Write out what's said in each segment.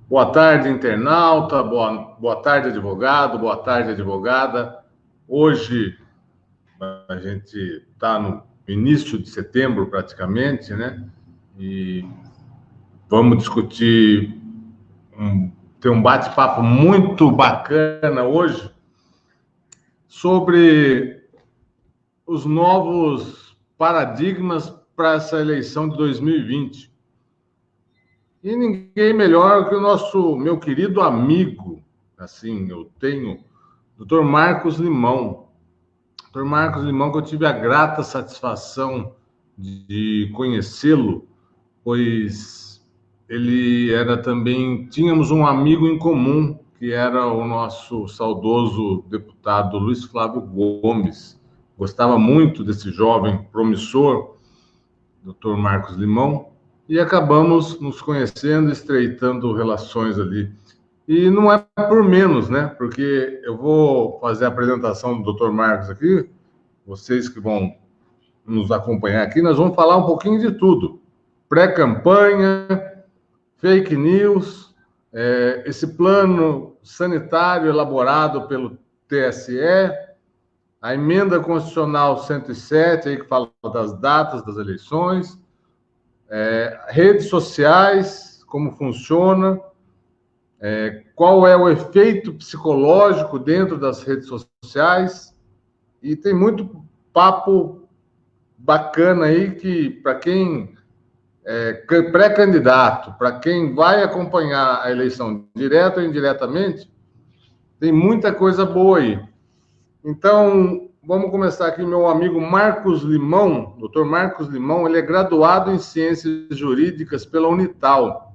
Boa tarde, internauta, boa tarde, advogado, boa tarde, advogada. Hoje a gente está no início de setembro, praticamente, né? E vamos discutir, ter um bate-papo muito bacana hoje sobre os novos paradigmas para essa eleição de 2020. E ninguém melhor que o meu querido amigo, assim, eu tenho, Dr. Marcos Limão. Dr. Marcos Limão, que eu tive a grata satisfação de conhecê-lo, pois ele era também, tínhamos um amigo em comum, que era o nosso saudoso deputado Luiz Flávio Gomes. Gostava muito desse jovem promissor, Dr. Marcos Limão, e acabamos nos conhecendo, estreitando relações ali. E não é por menos, né? Porque eu vou fazer a apresentação do Dr. Marcos aqui, vocês que vão nos acompanhar aqui, nós vamos falar um pouquinho de tudo. Pré-campanha, fake news, esse plano sanitário elaborado pelo TSE, a emenda constitucional 107, aí que fala das datas das eleições, redes sociais, como funciona, qual é o efeito psicológico dentro das redes sociais, e tem muito papo bacana aí que, para quem é pré-candidato, para quem vai acompanhar a eleição direto ou indiretamente, tem muita coisa boa aí. Então, vamos começar aqui, meu amigo Marcos Limão, doutor Marcos Limão, ele é graduado em Ciências Jurídicas pela Unital,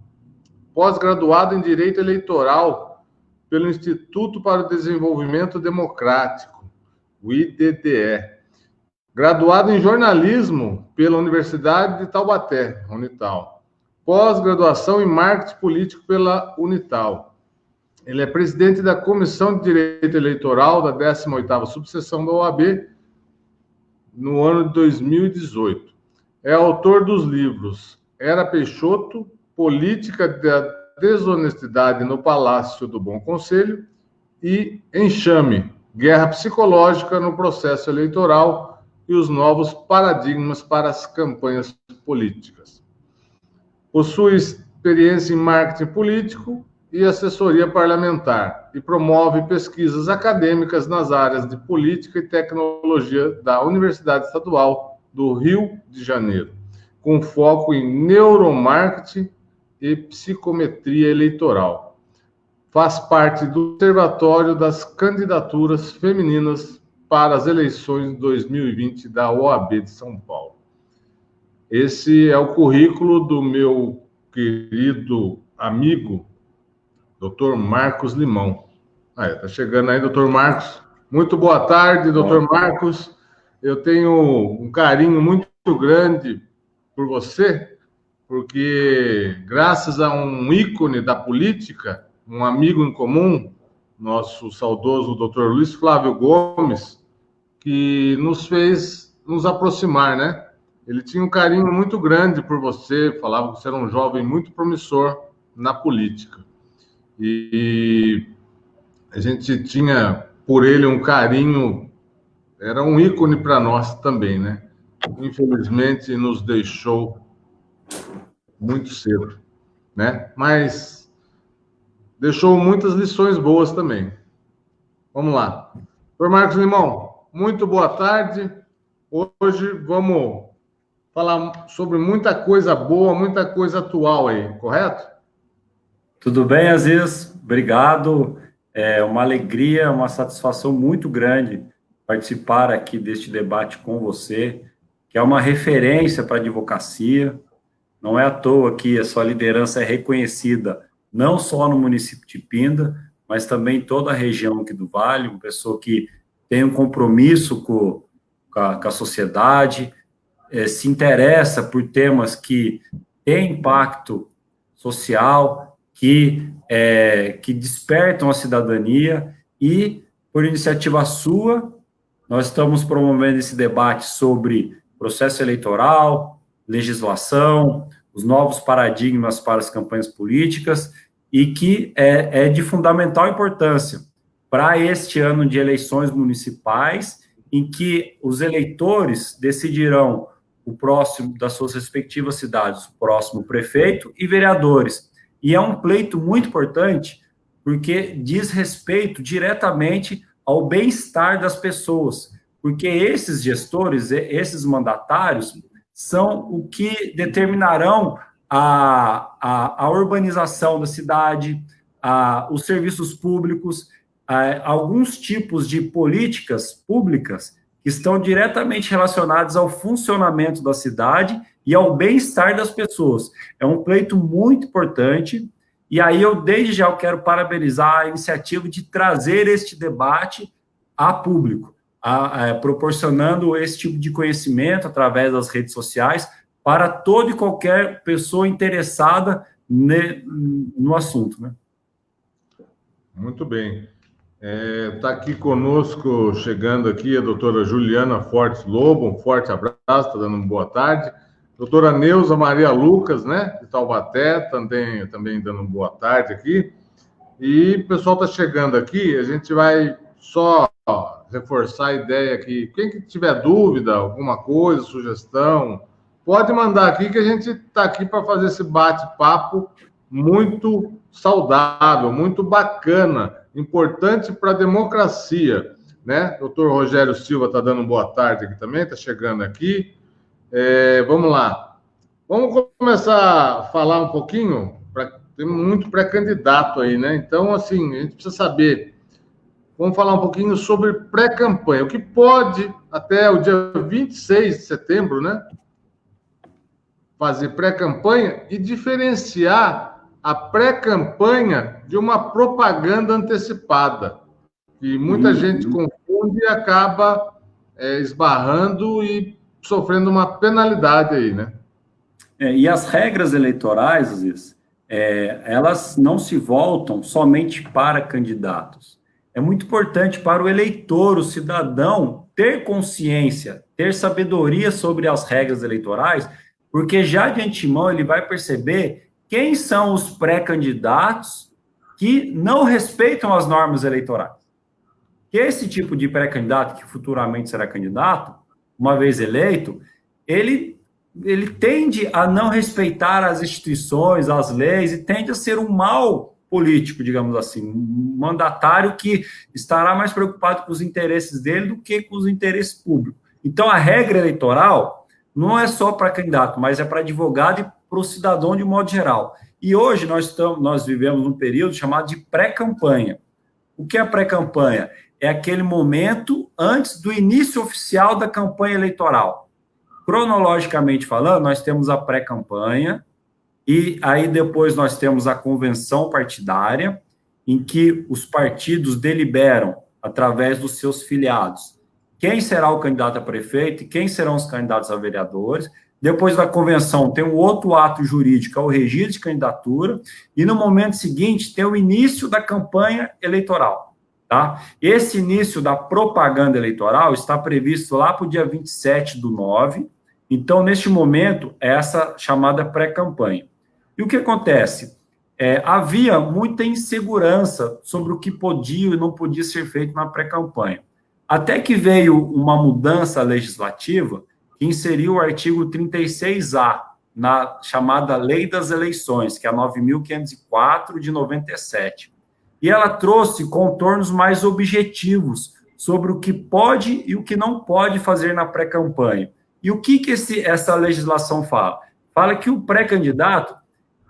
pós-graduado em Direito Eleitoral pelo Instituto para o Desenvolvimento Democrático, o IDDE, graduado em Jornalismo pela Universidade de Taubaté, Unital, pós-graduação em Marketing Político pela Unital. Ele é presidente da Comissão de Direito Eleitoral da 18ª Subseção da OAB no ano de 2018. É autor dos livros Era Peixoto, Política da Desonestidade no Palácio do Bom Conselho e Enxame, Guerra Psicológica no Processo Eleitoral e os Novos Paradigmas para as Campanhas Políticas. Possui experiência em marketing político e assessoria parlamentar, e promove pesquisas acadêmicas nas áreas de política e tecnologia da Universidade Estadual do Rio de Janeiro, com foco em neuromarketing e psicometria eleitoral. Faz parte do Observatório das Candidaturas Femininas para as eleições de 2020 da OAB de São Paulo. Esse é o currículo do meu querido amigo, Dr. Marcos Limão. Tá chegando aí, Dr. Marcos. Muito boa tarde, Dr. Marcos. Eu tenho um carinho muito grande por você, porque graças a um ícone da política, um amigo em comum, nosso saudoso Dr. Luiz Flávio Gomes, que nos fez nos aproximar, né? Ele tinha um carinho muito grande por você, falava que você era um jovem muito promissor na política. E a gente tinha por ele um carinho, era um ícone para nós também, né? Infelizmente nos deixou muito cedo, né? Mas deixou muitas lições boas também. Vamos lá. Dr. Marcos Limão, muito boa tarde. Hoje vamos falar sobre muita coisa boa, muita coisa atual aí, correto? Tudo bem, Aziz? Obrigado. É uma alegria, uma satisfação muito grande participar aqui deste debate com você, que é uma referência para a advocacia. Não é à toa que a sua liderança é reconhecida não só no município de Pinda, mas também em toda a região aqui do Vale, uma pessoa que tem um compromisso com a sociedade, se interessa por temas que têm impacto social, que despertam a cidadania, e, por iniciativa sua, nós estamos promovendo esse debate sobre processo eleitoral, legislação, os novos paradigmas para as campanhas políticas, e que é de fundamental importância para este ano de eleições municipais, em que os eleitores decidirão o próximo das suas respectivas cidades, o próximo prefeito e vereadores. E é um pleito muito importante, porque diz respeito diretamente ao bem-estar das pessoas, porque esses gestores, esses mandatários, são o que determinarão a urbanização da cidade, os serviços públicos, alguns tipos de políticas públicas que estão diretamente relacionados ao funcionamento da cidade e ao bem-estar das pessoas. É um pleito muito importante, e aí eu, desde já, eu quero parabenizar a iniciativa de trazer este debate a público, proporcionando esse tipo de conhecimento através das redes sociais para toda e qualquer pessoa interessada no assunto, né? Muito bem. Está aqui conosco, chegando aqui, a doutora Juliana Fortes Lobo, um forte abraço, está dando uma boa tarde. Doutora Neuza Maria Lucas, né, de Taubaté, também dando uma boa tarde aqui. E o pessoal está chegando aqui, a gente vai só reforçar a ideia aqui. Quem que tiver dúvida, alguma coisa, sugestão, pode mandar aqui, que a gente está aqui para fazer esse bate-papo muito saudável, muito bacana, importante para a democracia, né? Doutor Rogério Silva está dando boa tarde aqui também, está chegando aqui. Vamos lá. Vamos começar a falar um pouquinho, tem muito pré-candidato aí, né? Então, assim, a gente precisa saber. Vamos falar um pouquinho sobre pré-campanha. O que pode, até o dia 26 de setembro, né? Fazer pré-campanha e diferenciar a pré-campanha de uma propaganda antecipada, que muita gente confunde e acaba esbarrando e sofrendo uma penalidade aí, né? E as regras eleitorais, às vezes, elas não se voltam somente para candidatos. É muito importante para o eleitor, o cidadão, ter consciência, ter sabedoria sobre as regras eleitorais, porque já de antemão ele vai perceber quem são os pré-candidatos que não respeitam as normas eleitorais. Que esse tipo de pré-candidato, que futuramente será candidato, uma vez eleito, ele tende a não respeitar as instituições, as leis, e tende a ser um mau político, digamos assim, um mandatário que estará mais preocupado com os interesses dele do que com os interesses públicos. Então, a regra eleitoral não é só para candidato, mas é para advogado e para o cidadão de modo geral. E hoje nós vivemos um período chamado de pré-campanha. O que é pré-campanha? É aquele momento antes do início oficial da campanha eleitoral. Cronologicamente falando, nós temos a pré-campanha, e aí depois nós temos a convenção partidária, em que os partidos deliberam, através dos seus filiados, quem será o candidato a prefeito e quem serão os candidatos a vereadores. Depois da convenção tem um outro ato jurídico, é o registro de candidatura, e no momento seguinte tem o início da campanha eleitoral. Tá? Esse início da propaganda eleitoral está previsto lá para o dia 27/9, então, neste momento, é essa chamada pré-campanha. E o que acontece? Havia muita insegurança sobre o que podia e não podia ser feito na pré-campanha. Até que veio uma mudança legislativa que inseriu o artigo 36A na chamada Lei das Eleições, que é a 9.504 de 97. E ela trouxe contornos mais objetivos sobre o que pode e o que não pode fazer na pré-campanha. E o que essa legislação fala? Fala que o pré-candidato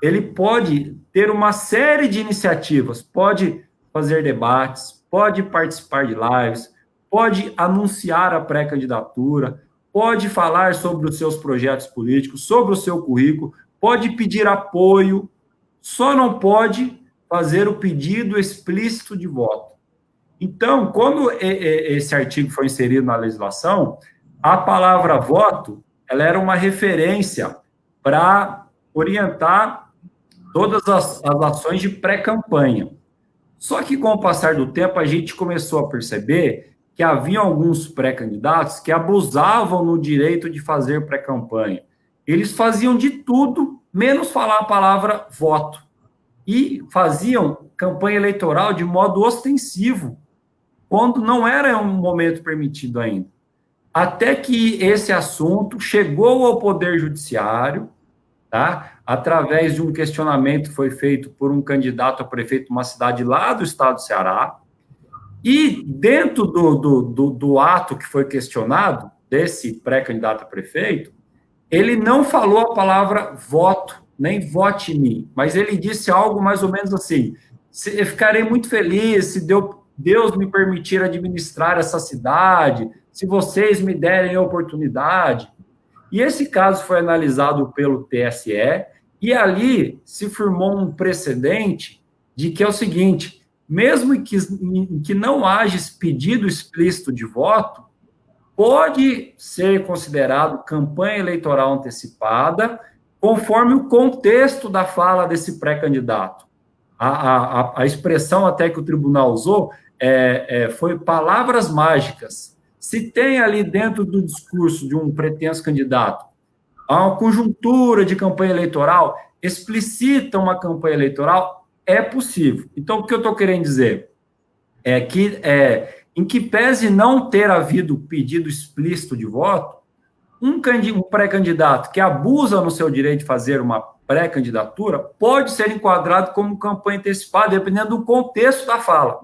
ele pode ter uma série de iniciativas, pode fazer debates, pode participar de lives, pode anunciar a pré-candidatura, pode falar sobre os seus projetos políticos, sobre o seu currículo, pode pedir apoio, só não pode fazer o pedido explícito de voto. Então, quando esse artigo foi inserido na legislação, a palavra voto, ela era uma referência para orientar todas as ações de pré-campanha. Só que, com o passar do tempo, a gente começou a perceber que havia alguns pré-candidatos que abusavam no direito de fazer pré-campanha. Eles faziam de tudo, menos falar a palavra voto. e faziam campanha eleitoral de modo ostensivo, quando não era um momento permitido ainda. Até que esse assunto chegou ao Poder Judiciário, tá? Através de um questionamento que foi feito por um candidato a prefeito de uma cidade lá do estado do Ceará, e dentro do ato que foi questionado, desse pré-candidato a prefeito, ele não falou a palavra voto, nem vote em mim, mas ele disse algo mais ou menos assim: eu ficarei muito feliz se Deus me permitir administrar essa cidade, se vocês me derem a oportunidade. E esse caso foi analisado pelo TSE, e ali se firmou um precedente de que é o seguinte: mesmo que não haja pedido explícito de voto, pode ser considerado campanha eleitoral antecipada, conforme o contexto da fala desse pré-candidato. A expressão até que o tribunal usou foi palavras mágicas. Se tem ali dentro do discurso de um pretenso candidato uma conjuntura de campanha eleitoral, explicita uma campanha eleitoral, é possível. Então, o que eu estou querendo dizer é que, em que pese não ter havido pedido explícito de voto, um pré-candidato que abusa no seu direito de fazer uma pré-candidatura pode ser enquadrado como campanha antecipada, dependendo do contexto da fala.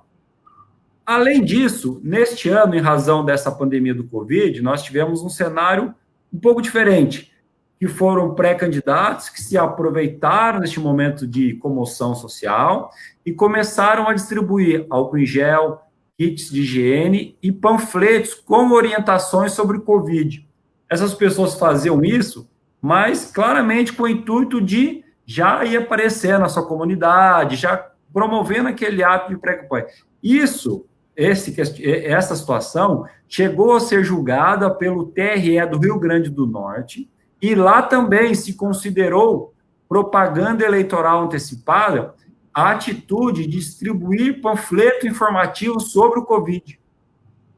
Além disso, neste ano, em razão dessa pandemia do Covid, nós tivemos um cenário um pouco diferente, que foram pré-candidatos que se aproveitaram neste momento de comoção social e começaram a distribuir álcool em gel, kits de higiene e panfletos com orientações sobre o Covid. Essas pessoas faziam isso, mas claramente com o intuito de já ir aparecer na sua comunidade, já promovendo aquele ato de pré-campanha. Essa situação chegou a ser julgada pelo TRE do Rio Grande do Norte, e lá também se considerou propaganda eleitoral antecipada a atitude de distribuir panfleto informativo sobre o Covid.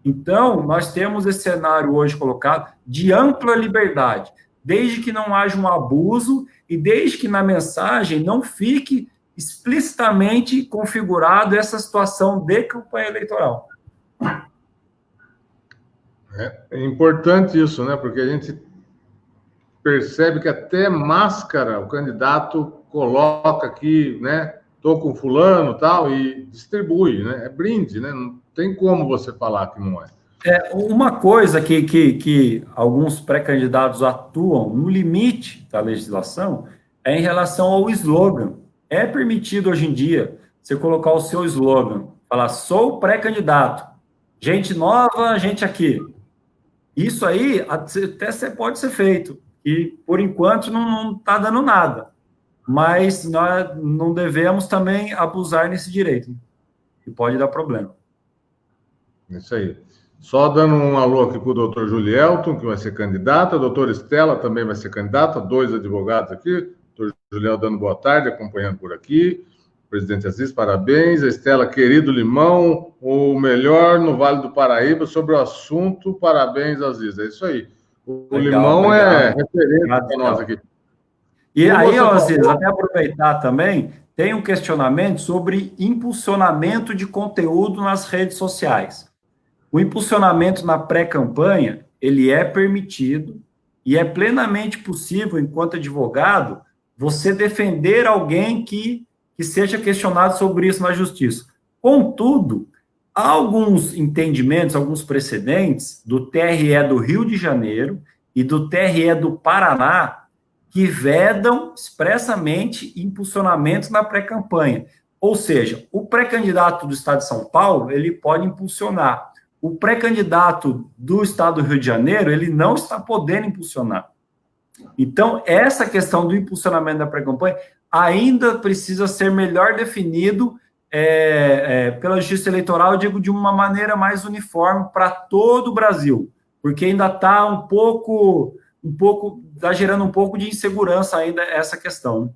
Então, nós temos esse cenário hoje colocado de ampla liberdade, desde que não haja um abuso e desde que na mensagem não fique explicitamente configurado essa situação de campanha eleitoral. É importante isso, né? Porque a gente percebe que até máscara o candidato coloca aqui, né? Tô com fulano, tal, e distribui, né? É brinde, né? Não tem como você falar que não é. Uma coisa que alguns pré-candidatos atuam no limite da legislação é em relação ao slogan. É permitido hoje em dia você colocar o seu slogan, falar, sou pré-candidato, gente nova, gente aqui. Isso aí até pode ser feito, e por enquanto não está dando nada, mas nós não devemos também abusar nesse direito, que pode dar problema. Isso aí. Só dando um alô aqui para o doutor Julielton, que vai ser candidato, a doutora Estela também vai ser candidata, 2 advogados aqui, doutor Julielton dando boa tarde, acompanhando por aqui, presidente Aziz, parabéns, a Estela, querido Limão, o melhor no Vale do Paraíba sobre o assunto, parabéns, Aziz, é isso aí. O legal, Limão obrigado. É referência para nós aqui. E como aí, Aziz, até aproveitar também, tem um questionamento sobre impulsionamento de conteúdo nas redes sociais. O impulsionamento na pré-campanha, ele é permitido e é plenamente possível, enquanto advogado, você defender alguém que seja questionado sobre isso na justiça. Contudo, há alguns entendimentos, alguns precedentes do TRE do Rio de Janeiro e do TRE do Paraná que vedam expressamente impulsionamento na pré-campanha. Ou seja, o pré-candidato do Estado de São Paulo, ele pode impulsionar. O pré-candidato do Estado do Rio de Janeiro, ele não está podendo impulsionar. Então, essa questão do impulsionamento da pré-campanha ainda precisa ser melhor definido pela Justiça Eleitoral, eu digo, de uma maneira mais uniforme para todo o Brasil, porque ainda está está gerando um pouco de insegurança ainda essa questão.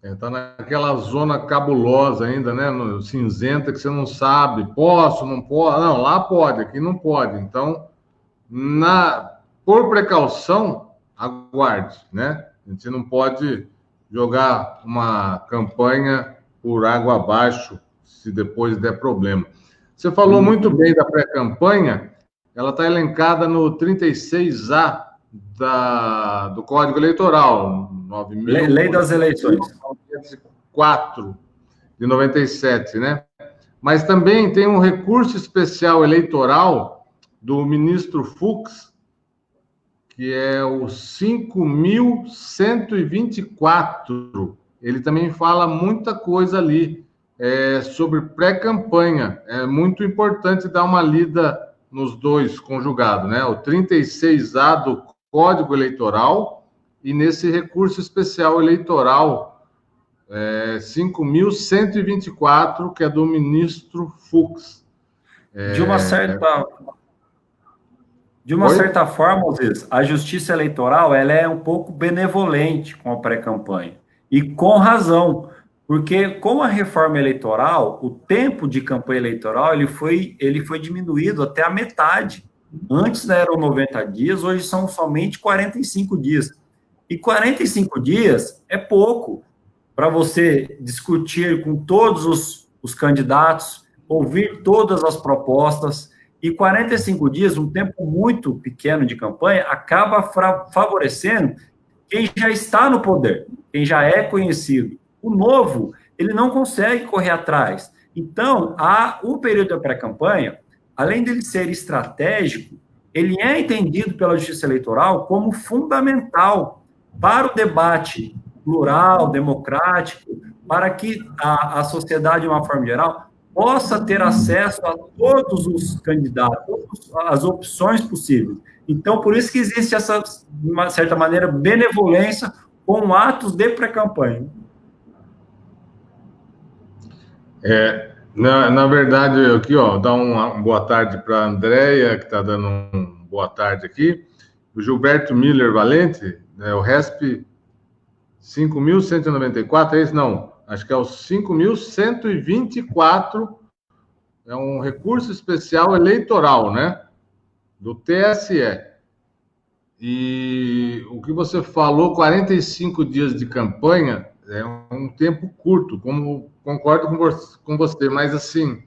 Está naquela zona cabulosa ainda, né? No cinzenta, que você não sabe, posso, não posso. Não, lá pode, aqui não pode. Então, por precaução, aguarde, né? A gente não pode jogar uma campanha por água abaixo, se depois der problema. Você falou muito bem da pré-campanha, ela está elencada no 36A do Código Eleitoral, 9.000... Lei das eleições. 4 de 97, né? Mas também tem um recurso especial eleitoral do ministro Fux, que é o 5.124. Ele também fala muita coisa ali sobre pré-campanha. É muito importante dar uma lida nos dois conjugados, né? O 36A do Código Eleitoral e nesse recurso especial eleitoral 5.124, que é do ministro Fux. De uma certa forma, às vezes, a justiça eleitoral ela é um pouco benevolente com a pré-campanha. E com razão, porque com a reforma eleitoral, o tempo de campanha eleitoral ele foi diminuído até a metade. Antes eram 90 dias, hoje são somente 45 dias. E 45 dias é pouco para você discutir com todos os candidatos, ouvir todas as propostas. E 45 dias, um tempo muito pequeno de campanha, acaba favorecendo quem já está no poder, quem já é conhecido. O novo, ele não consegue correr atrás. Então, o período da pré-campanha, além dele ser estratégico, ele é entendido pela Justiça Eleitoral como fundamental para o debate plural, democrático, para que a sociedade, de uma forma geral, possa ter acesso a todos os candidatos, as opções possíveis. Então, por isso que existe essa, de uma certa maneira, benevolência com atos de pré-campanha. Na verdade, aqui, dá uma boa tarde para a Andréia, que está dando uma boa tarde aqui. O Gilberto Miller Valente, o RESP 5.194, é esse? Não, acho que é o 5.124, é um recurso especial eleitoral, né? Do TSE. E o que você falou, 45 dias de campanha, é um tempo curto, como concordo com você, mas assim,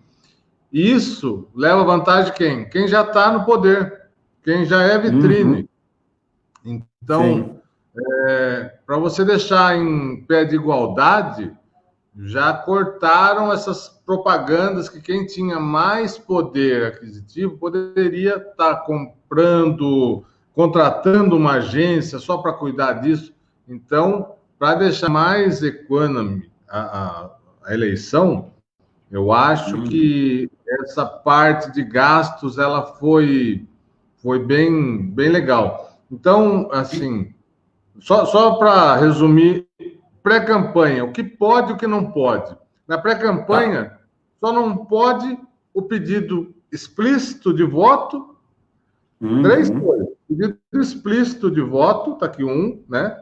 isso leva vantagem quem? Quem já está no poder, quem já é vitrine. Então, para você deixar em pé de igualdade, já cortaram essas propagandas que quem tinha mais poder aquisitivo poderia estar contratando uma agência só para cuidar disso. Então, para deixar mais equânime a eleição, eu acho que essa parte de gastos ela foi bem legal. Então, assim, só para resumir, pré-campanha, o que pode e o que não pode. Na pré-campanha, só não pode o pedido explícito de voto, 3 coisas. Pedido explícito de voto, está aqui né?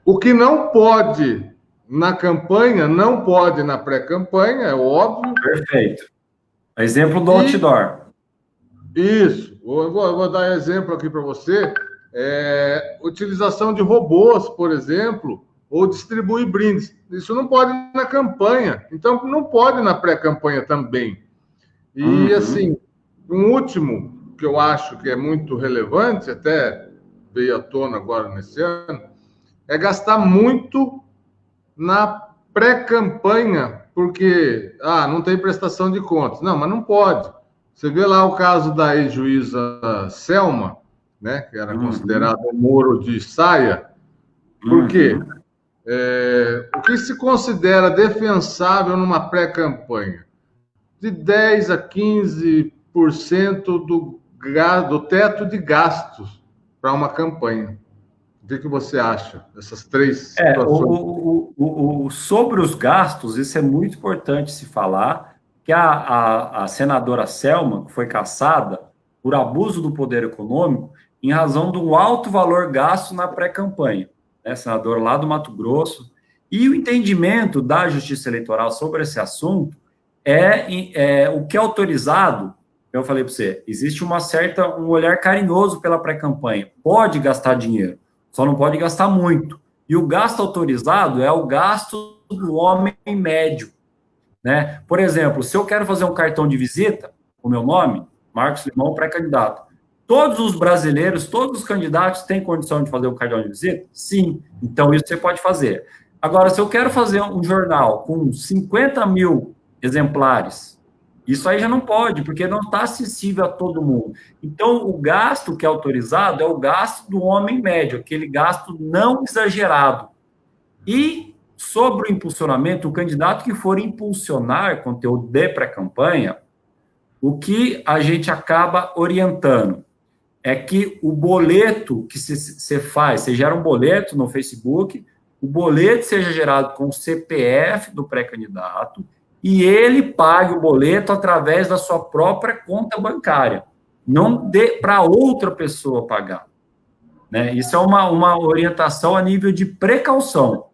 O que não pode na campanha, não pode na pré-campanha, é óbvio. Perfeito. Exemplo do outdoor. Isso. Eu vou dar exemplo aqui para você. Utilização de robôs, por exemplo, ou distribuir brindes. Isso não pode na campanha. Então, não pode na pré-campanha também. E, assim, um último que eu acho que é muito relevante, até veio à tona agora nesse ano, é gastar muito na pré-campanha, porque, não tem prestação de contas. Não, mas não pode. Você vê lá o caso da ex-juíza Selma, né, que era considerado um Moro de saia. Por quê? O que se considera defensável numa pré-campanha? De 10% a 15% do teto de gastos para uma campanha. O que você acha dessas 3 situações? Sobre os gastos, isso é muito importante se falar, que a senadora Selma, que foi cassada por abuso do poder econômico, em razão do alto valor gasto na pré-campanha, né, senador lá do Mato Grosso, e o entendimento da Justiça Eleitoral sobre esse assunto o que é autorizado. Eu falei para você, existe um olhar carinhoso pela pré-campanha, pode gastar dinheiro, só não pode gastar muito, E o gasto autorizado é o gasto do homem médio, né? Por exemplo, se eu quero fazer um cartão de visita, o meu nome, Marcos Limão, pré-candidato. Todos os brasileiros, todos os candidatos têm condição de fazer o cartão de visita? Sim. Então, isso você pode fazer. Agora, se eu quero fazer um jornal com 50 mil exemplares, isso aí já não pode, porque não está acessível a todo mundo. Então, o gasto que é autorizado é o gasto do homem médio, aquele gasto não exagerado. E sobre o impulsionamento, o candidato que for impulsionar conteúdo de pré-campanha, o que a gente acaba orientando é que o boleto que você faz, você gera um boleto no Facebook, o boleto seja gerado com o CPF do pré-candidato e ele pague o boleto através da sua própria conta bancária. Não dê para outra pessoa pagar. Né? Isso é uma orientação a nível de precaução,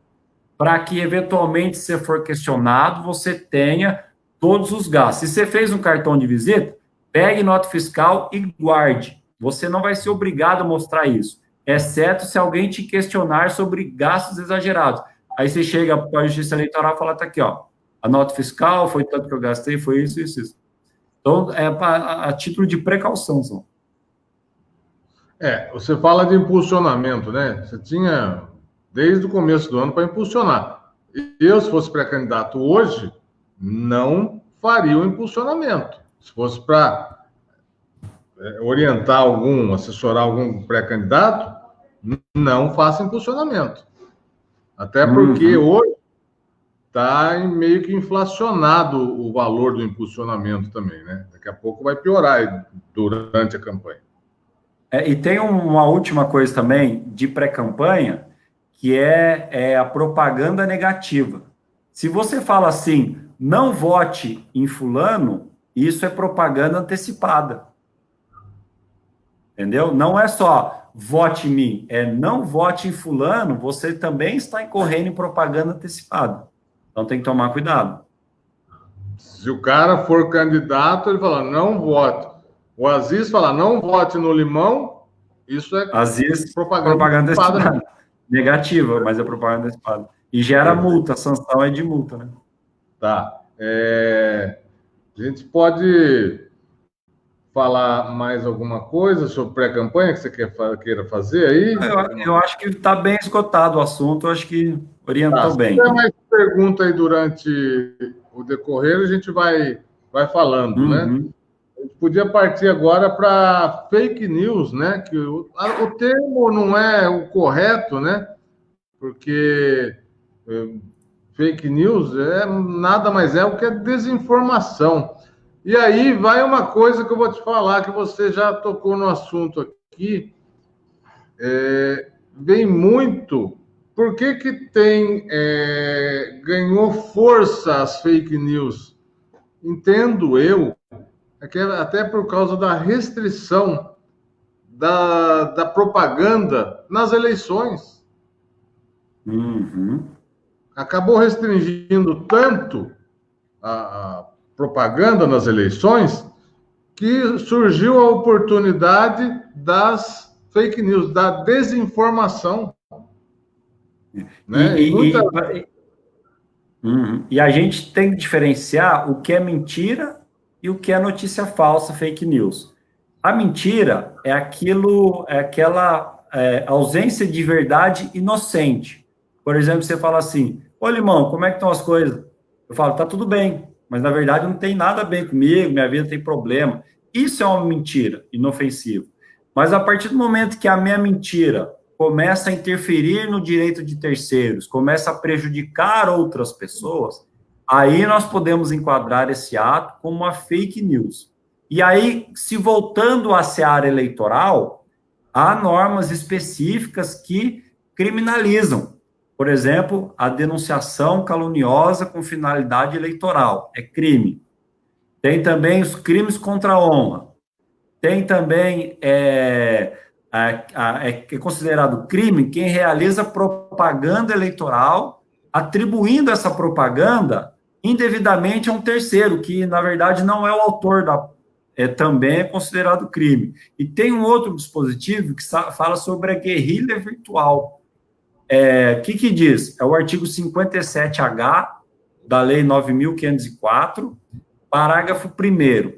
para que, eventualmente, se for questionado, você tenha todos os gastos. Se você fez um cartão de visita, pegue nota fiscal e guarde. Você não vai ser obrigado a mostrar isso, exceto se alguém te questionar sobre gastos exagerados. Aí você chega para a Justiça Eleitoral e fala, tá aqui, ó, a nota fiscal foi tanto que eu gastei, foi isso, isso, isso. Então, é a título de precaução, só. Você fala de impulsionamento, né? Você tinha desde o começo do ano para impulsionar. Eu, se fosse pré-candidato hoje, não faria o impulsionamento. Se fosse para orientar algum, assessorar algum pré-candidato, não faça impulsionamento. Até porque hoje está meio que inflacionado o valor do impulsionamento também, né? Daqui a pouco vai piorar durante a campanha. E tem uma última coisa também de pré-campanha, que é a propaganda negativa. Se você fala assim, não vote em fulano, isso é propaganda antecipada. Entendeu? Não é só vote em mim, é não vote em fulano, você também está incorrendo em propaganda antecipada. Então tem que tomar cuidado. Se o cara for candidato, ele fala, não vote. O Aziz fala, não vote no Limão, isso é Aziz, propaganda antecipada. Negativa, mas é propaganda antecipada. E gera multa, a sanção é de multa, né? Tá. A gente pode falar mais alguma coisa sobre pré-campanha que você queira fazer aí? Eu acho que está bem esgotado o assunto, eu acho que orientou bem. Se tiver mais pergunta aí durante o decorrer, a gente vai falando, né? A gente podia partir agora para fake news, né? Que o termo não é o correto, né? Porque fake news nada mais é o que é desinformação. E aí vai uma coisa que eu vou te falar, que você já tocou no assunto aqui, vem muito. Por que ganhou força as fake news? Entendo eu, até por causa da restrição da propaganda nas eleições. Acabou restringindo tanto a propaganda nas eleições que surgiu a oportunidade das fake news, da desinformação. Né? E a gente tem que diferenciar o que é mentira e o que é notícia falsa, fake news. A mentira é aquela ausência de verdade inocente. Por exemplo, você fala assim, ô Limão, como é que estão as coisas? Eu falo, tá tudo bem, mas na verdade não tem nada bem comigo, minha vida tem problema. Isso é uma mentira inofensiva. Mas a partir do momento que a minha mentira começa a interferir no direito de terceiros, começa a prejudicar outras pessoas, aí nós podemos enquadrar esse ato como uma fake news. E aí, se voltando à seara eleitoral, há normas específicas que criminalizam. Por exemplo, a denunciação caluniosa com finalidade eleitoral é crime. Tem também os crimes contra a honra. Tem também é considerado crime quem realiza propaganda eleitoral, atribuindo essa propaganda indevidamente a um terceiro, que na verdade não é o autor também é considerado crime. E tem um outro dispositivo que fala sobre a guerrilha virtual. que diz? É o artigo 57H da Lei 9.504, parágrafo 1º.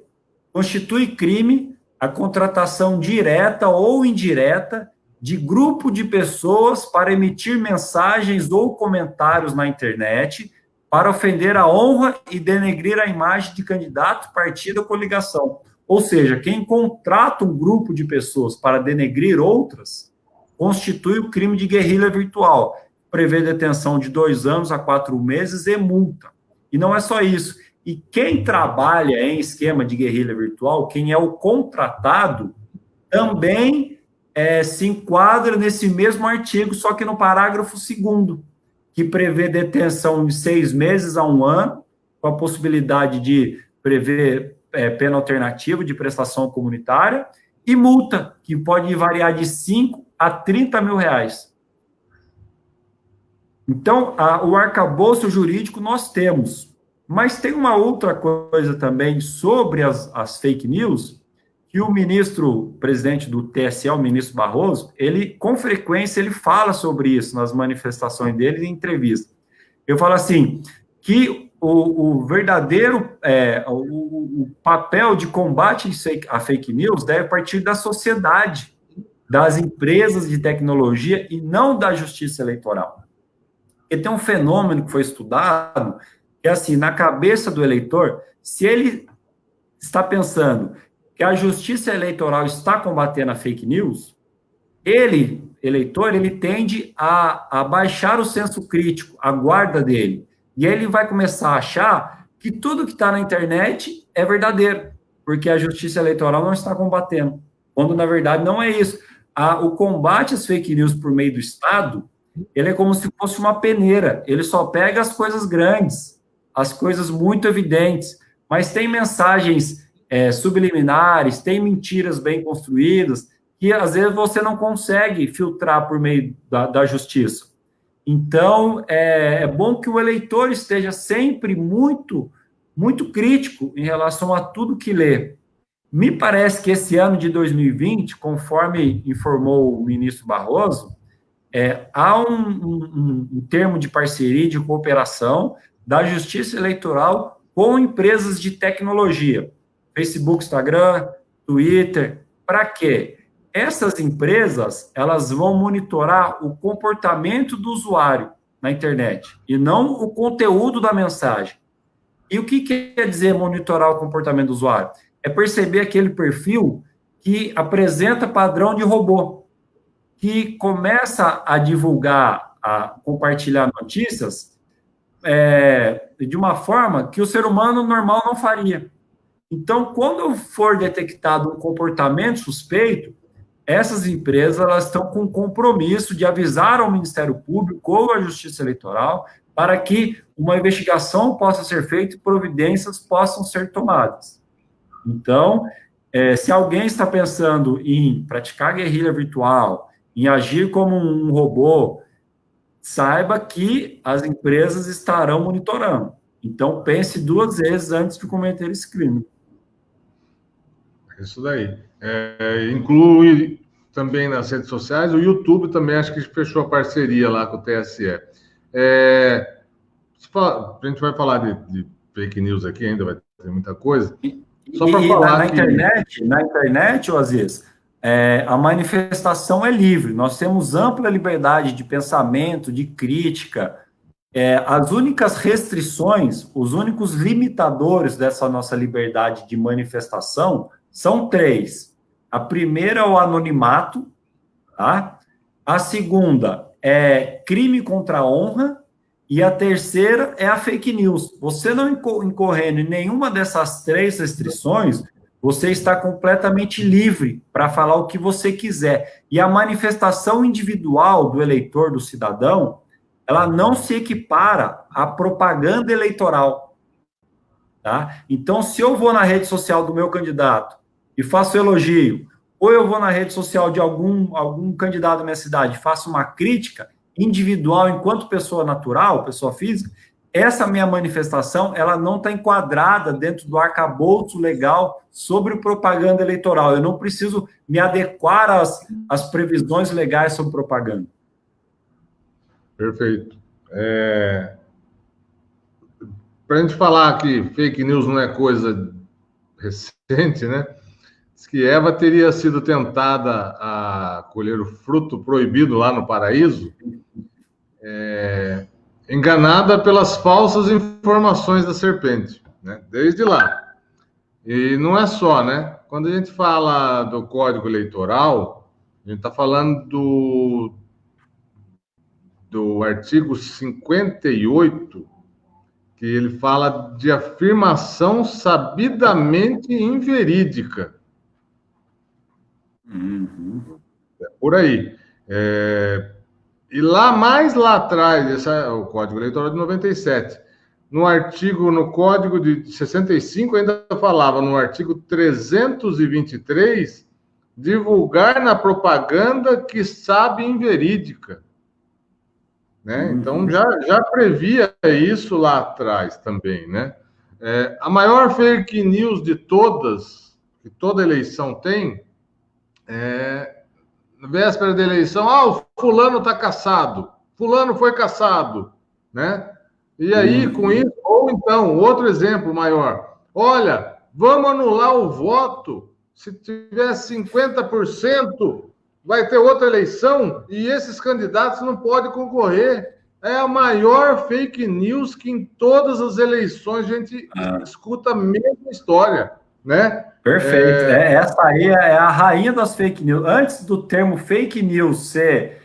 Constitui crime a contratação direta ou indireta de grupo de pessoas para emitir mensagens ou comentários na internet para ofender a honra e denegrir a imagem de candidato, partido ou coligação. Ou seja, quem contrata um grupo de pessoas para denegrir outras, constitui o crime de guerrilha virtual, prevê detenção de 2 anos a 4 meses e multa. E não é só isso. E quem trabalha em esquema de guerrilha virtual, quem é o contratado, também se enquadra nesse mesmo artigo, só que no parágrafo 2º, que prevê detenção de 6 meses a 1 ano, com a possibilidade de prever pena alternativa de prestação comunitária, e multa, que pode variar de 5 a 30 mil reais. Então, o arcabouço jurídico nós temos, mas tem uma outra coisa também sobre as fake news, que o presidente do TSE, o ministro Barroso, ele, com frequência, ele fala sobre isso nas manifestações dele em entrevista. Eu falo assim, que o verdadeiro, o papel de combate à fake news deve partir da sociedade, das empresas de tecnologia e não da justiça eleitoral. Porque tem um fenômeno que foi estudado, que é assim, na cabeça do eleitor, se ele está pensando que a justiça eleitoral está combatendo a fake news, eleitor, ele tende a baixar o senso crítico, a guarda dele. E aí ele vai começar a achar que tudo que está na internet é verdadeiro, porque a justiça eleitoral não está combatendo, quando, na verdade, não é isso. O combate às fake news por meio do Estado, ele é como se fosse uma peneira, ele só pega as coisas grandes, as coisas muito evidentes, mas tem mensagens subliminares, tem mentiras bem construídas, que às vezes você não consegue filtrar por meio da justiça. Então, é bom que o eleitor esteja sempre muito, muito crítico em relação a tudo que lê. Me parece que esse ano de 2020, conforme informou o ministro Barroso, há um termo de parceria, de cooperação da Justiça Eleitoral com empresas de tecnologia. Facebook, Instagram, Twitter, para quê? Essas empresas, elas vão monitorar o comportamento do usuário na internet, e não o conteúdo da mensagem. E o que quer dizer monitorar o comportamento do usuário? É perceber aquele perfil que apresenta padrão de robô, que começa a divulgar, a compartilhar notícias de uma forma que o ser humano normal não faria. Então, quando for detectado um comportamento suspeito, essas empresas elas estão com compromisso de avisar ao Ministério Público ou à Justiça Eleitoral para que uma investigação possa ser feita e providências possam ser tomadas. Então, se alguém está pensando em praticar guerrilha virtual, em agir como um robô, saiba que as empresas estarão monitorando. Então, pense 2 vezes antes de cometer esse crime. Isso daí. Inclui também nas redes sociais, o YouTube também acho que fechou a parceria lá com o TSE. A gente vai falar de fake news aqui, ainda vai ter muita coisa. Só para falar na internet, Aziz, a manifestação é livre. Nós temos ampla liberdade de pensamento, de crítica. As únicas restrições, os únicos limitadores dessa nossa liberdade de manifestação são 3. A primeira é o anonimato, tá? A segunda é crime contra a honra, e a terceira é a fake news. Você não incorrendo em nenhuma dessas 3 restrições, você está completamente livre para falar o que você quiser. E a manifestação individual do eleitor, do cidadão, ela não se equipara à propaganda eleitoral. Tá? Então, se eu vou na rede social do meu candidato e faço elogio, ou eu vou na rede social de algum candidato da minha cidade e faço uma crítica individual enquanto pessoa natural, pessoa física, essa minha manifestação, ela não está enquadrada dentro do arcabouço legal sobre propaganda eleitoral. Eu não preciso me adequar às previsões legais sobre propaganda. Perfeito. Para a gente falar que fake news não é coisa recente, né? Diz que Eva teria sido tentada a colher o fruto proibido lá no paraíso, enganada pelas falsas informações da serpente, né? Desde lá. E não é só, né? Quando a gente fala do Código Eleitoral, a gente está falando do artigo 58, que ele fala de afirmação sabidamente inverídica. Por aí. E mais lá atrás, esse é o Código Eleitoral de 97. No Código de 65, ainda falava, no artigo 323, divulgar na propaganda que sabe inverídica. Né? Então, já previa isso lá atrás também, né? A maior fake news de todas, que toda eleição tem, na véspera da eleição, o fulano está caçado, fulano foi caçado, né? E aí, com isso, ou então, outro exemplo maior, olha, vamos anular o voto, se tiver 50%, vai ter outra eleição e esses candidatos não podem concorrer. É a maior fake news que em todas as eleições a gente escuta a mesma história, né? Perfeito. Essa aí é a rainha das fake news. Antes do termo fake news ser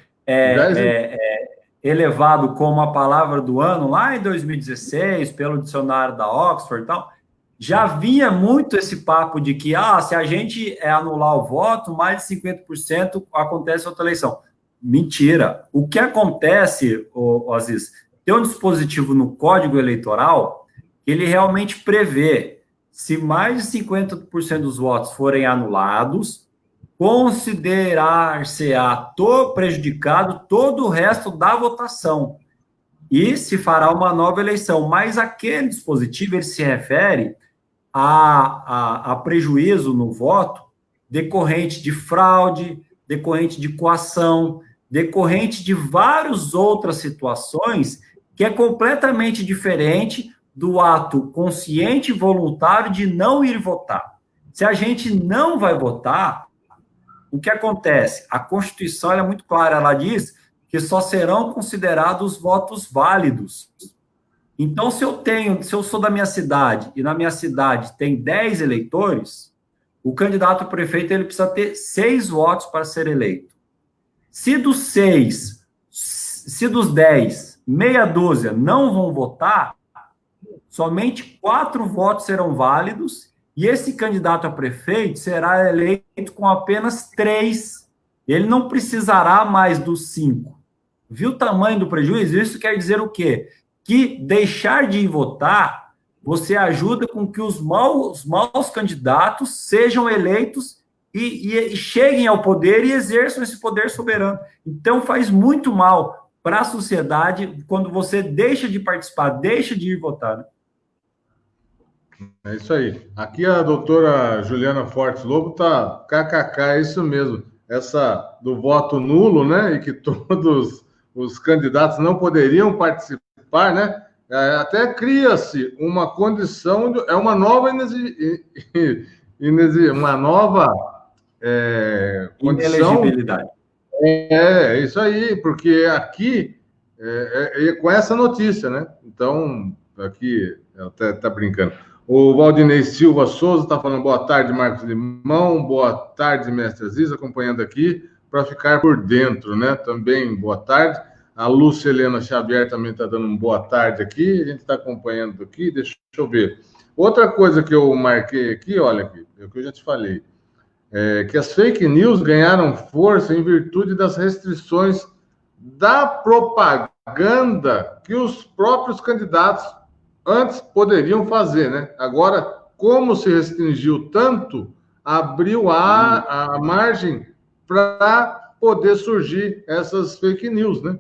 elevado como a palavra do ano, lá em 2016, pelo dicionário da Oxford e tal, já vinha muito esse papo de que, se a gente anular o voto, mais de 50% acontece outra eleição. Mentira. O que acontece, Aziz, tem um dispositivo no Código Eleitoral que ele realmente prevê, se mais de 50% dos votos forem anulados, considerar-se-á prejudicado todo o resto da votação e se fará uma nova eleição. Mas aquele dispositivo ele se refere a prejuízo no voto decorrente de fraude, decorrente de coação, decorrente de várias outras situações que é completamente diferente do ato consciente e voluntário de não ir votar. Se a gente não vai votar, o que acontece? A Constituição é muito clara, ela diz que só serão considerados votos válidos. Então, se eu sou da minha cidade e na minha cidade tem 10 eleitores, o candidato a prefeito ele precisa ter 6 votos para ser eleito. Se dos 10, meia dúzia não vão votar, somente 4 votos serão válidos e esse candidato a prefeito será eleito com apenas 3. Ele não precisará mais dos 5. Viu o tamanho do prejuízo? Isso quer dizer o quê? Que deixar de ir votar, você ajuda com que os maus candidatos sejam eleitos e cheguem ao poder e exerçam esse poder soberano. Então, faz muito mal para a sociedade quando você deixa de participar, deixa de ir votar. Né? É isso aí. Aqui a doutora Juliana Fortes Lobo tá kkk, é isso mesmo. Essa do voto nulo, né? E que todos os candidatos não poderiam participar, né? Até cria-se uma condição, uma nova condição. Inelegibilidade. É isso aí, porque aqui com essa notícia, né? Então, aqui, até tá brincando. O Valdinei Silva Souza está falando boa tarde, Marcos Limão, boa tarde, mestre Aziz, acompanhando aqui para ficar por dentro, né? Também boa tarde. A Lúcia Helena Xavier também está dando uma boa tarde aqui, a gente está acompanhando aqui, deixa eu ver. Outra coisa que eu marquei aqui, olha aqui, é o que eu já te falei, que as fake news ganharam força em virtude das restrições da propaganda que os próprios candidatos antes poderiam fazer, né? Agora, como se restringiu tanto, abriu a margem para poder surgir essas fake news, né?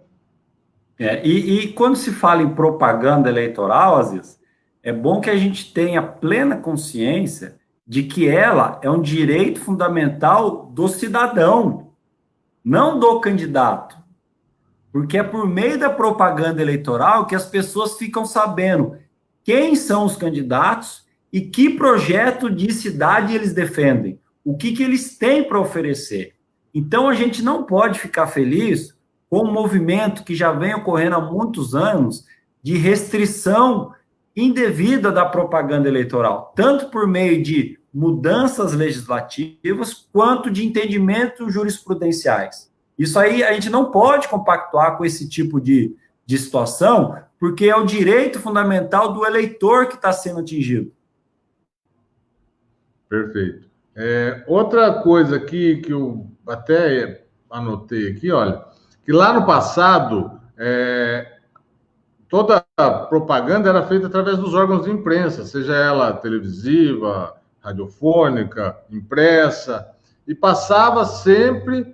E quando se fala em propaganda eleitoral, Aziz, é bom que a gente tenha plena consciência de que ela é um direito fundamental do cidadão, não do candidato. porque é por meio da propaganda eleitoral que as pessoas ficam sabendo quem são os candidatos e que projeto de cidade eles defendem, o que eles têm para oferecer. Então, a gente não pode ficar feliz com um movimento que já vem ocorrendo há muitos anos de restrição indevida da propaganda eleitoral, tanto por meio de mudanças legislativas, quanto de entendimentos jurisprudenciais. Isso aí a gente não pode compactuar com esse tipo de situação, porque é o direito fundamental do eleitor que está sendo atingido. Perfeito. Outra coisa aqui que eu até anotei aqui, olha, que lá no passado toda a propaganda era feita através dos órgãos de imprensa, seja ela televisiva, radiofônica, impressa, e passava sempre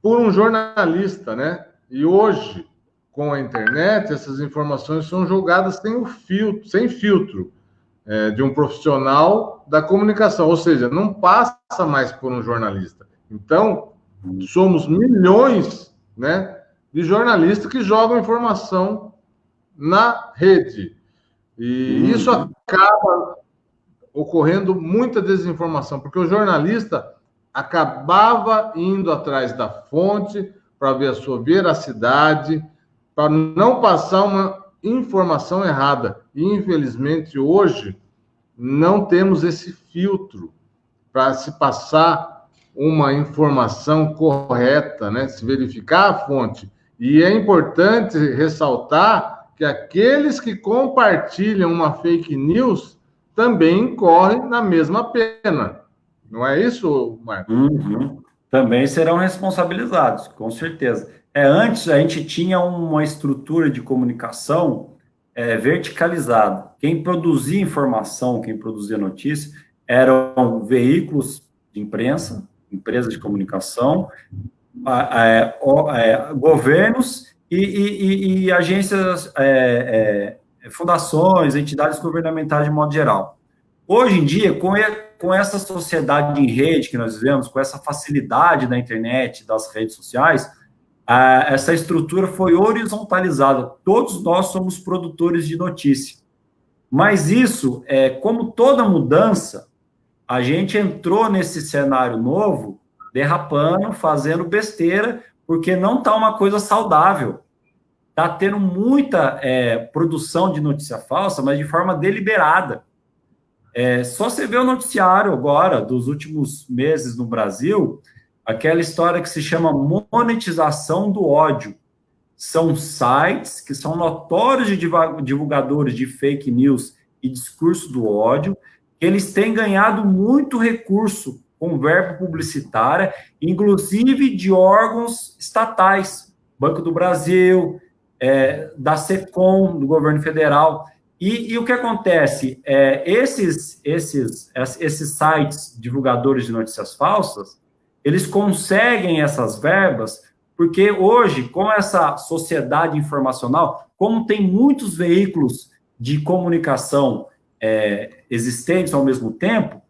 por um jornalista, né? E hoje, com a internet, essas informações são jogadas sem filtro, de um profissional da comunicação, ou seja, não passa mais por um jornalista. Então, somos milhões, né, de jornalistas que jogam informação na rede. E isso acaba ocorrendo muita desinformação, porque o jornalista acabava indo atrás da fonte para ver a sua veracidade, para não passar uma informação errada. E, infelizmente, hoje, não temos esse filtro para se passar uma informação correta, né? Se verificar a fonte. E é importante ressaltar que aqueles que compartilham uma fake news também incorrem na mesma pena. Não é isso, Marcos? Também serão responsabilizados, com certeza. Antes a gente tinha uma estrutura de comunicação verticalizada. Quem produzia informação, quem produzia notícia, eram veículos de imprensa, empresas de comunicação, governos e agências, fundações, entidades governamentais de modo geral. Hoje em dia, com essa sociedade em rede que nós vivemos, com essa facilidade da internet, das redes sociais, essa estrutura foi horizontalizada. Todos nós somos produtores de notícia. Mas isso, como toda mudança, a gente entrou nesse cenário novo, derrapando, fazendo besteira, porque não está uma coisa saudável. Está tendo muita produção de notícia falsa, mas de forma deliberada. Só você vê o noticiário agora, dos últimos meses no Brasil, aquela história que se chama monetização do ódio. São sites que são notórios de divulgadores de fake news e discurso do ódio, que eles têm ganhado muito recurso com verba publicitária, inclusive de órgãos estatais, Banco do Brasil, da SECOM, do governo federal. E o que acontece? Esses sites divulgadores de notícias falsas, eles conseguem essas verbas, porque hoje, com essa sociedade informacional, como tem muitos veículos de comunicação existentes ao mesmo tempo,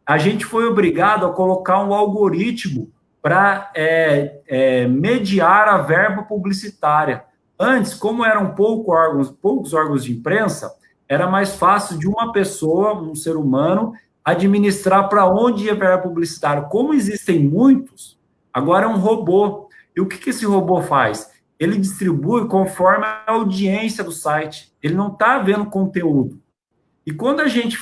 a gente foi obrigado a colocar um algoritmo para mediar a verba publicitária. Antes, como eram poucos órgãos de imprensa, era mais fácil de uma pessoa, um ser humano, administrar para onde ia a verba publicitária. Como existem muitos, agora é um robô. E o que esse robô faz? Ele distribui conforme a audiência do site. Ele não está vendo conteúdo. E quando a gente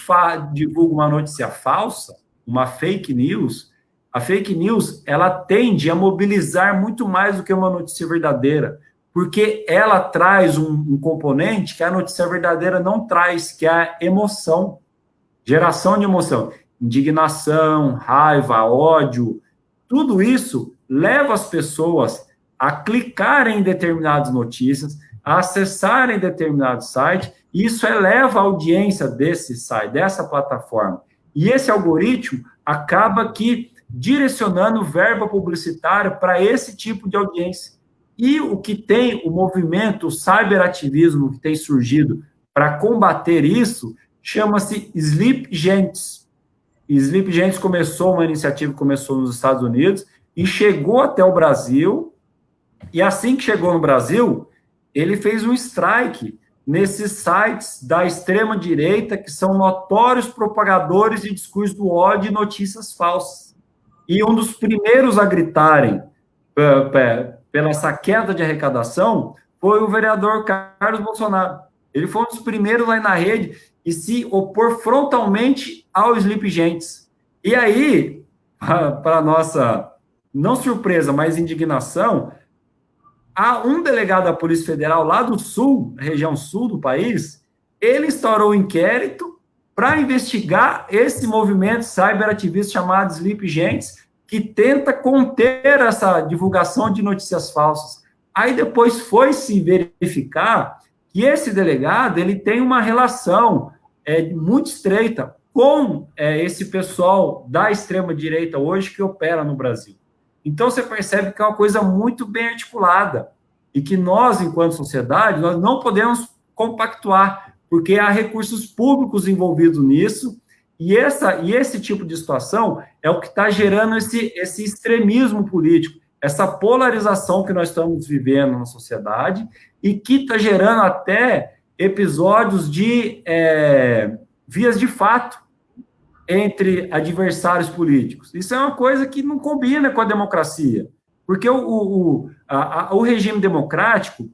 divulga uma notícia falsa, uma fake news, a fake news ela tende a mobilizar muito mais do que uma notícia verdadeira, porque ela traz um componente que a notícia verdadeira não traz, que é a emoção, geração de emoção, indignação, raiva, ódio, tudo isso leva as pessoas a clicarem em determinadas notícias, a acessarem determinado site, e isso eleva a audiência desse site, dessa plataforma. E esse algoritmo acaba direcionando verba publicitária para esse tipo de audiência. E o que tem o movimento, o cyberativismo que tem surgido para combater isso, chama-se Sleep Gents. Sleep Gents uma iniciativa que começou nos Estados Unidos e chegou até o Brasil E assim que chegou no Brasil, ele fez um strike nesses sites da extrema-direita que são notórios propagadores de discurso do ódio e notícias falsas. E um dos primeiros a gritarem pela essa queda de arrecadação foi o vereador Carlos Bolsonaro. Ele foi um dos primeiros lá na rede e se opor frontalmente ao Sleep Gentes. E aí, para nossa, não surpresa, mas indignação, há um delegado da Polícia Federal lá do sul, região sul do país, ele instaurou um inquérito para investigar esse movimento cyberativista chamado Sleep Gentes, que tenta conter essa divulgação de notícias falsas. Aí depois foi se verificar que esse delegado ele tem uma relação muito estreita com esse pessoal da extrema-direita hoje que opera no Brasil. Então, você percebe que é uma coisa muito bem articulada e que nós, enquanto sociedade, nós não podemos compactuar, porque há recursos públicos envolvidos nisso e esse tipo de situação é o que está gerando esse extremismo político, essa polarização que nós estamos vivendo na sociedade e que está gerando até episódios de vias de fato entre adversários políticos. Isso é uma coisa que não combina com a democracia, porque o regime democrático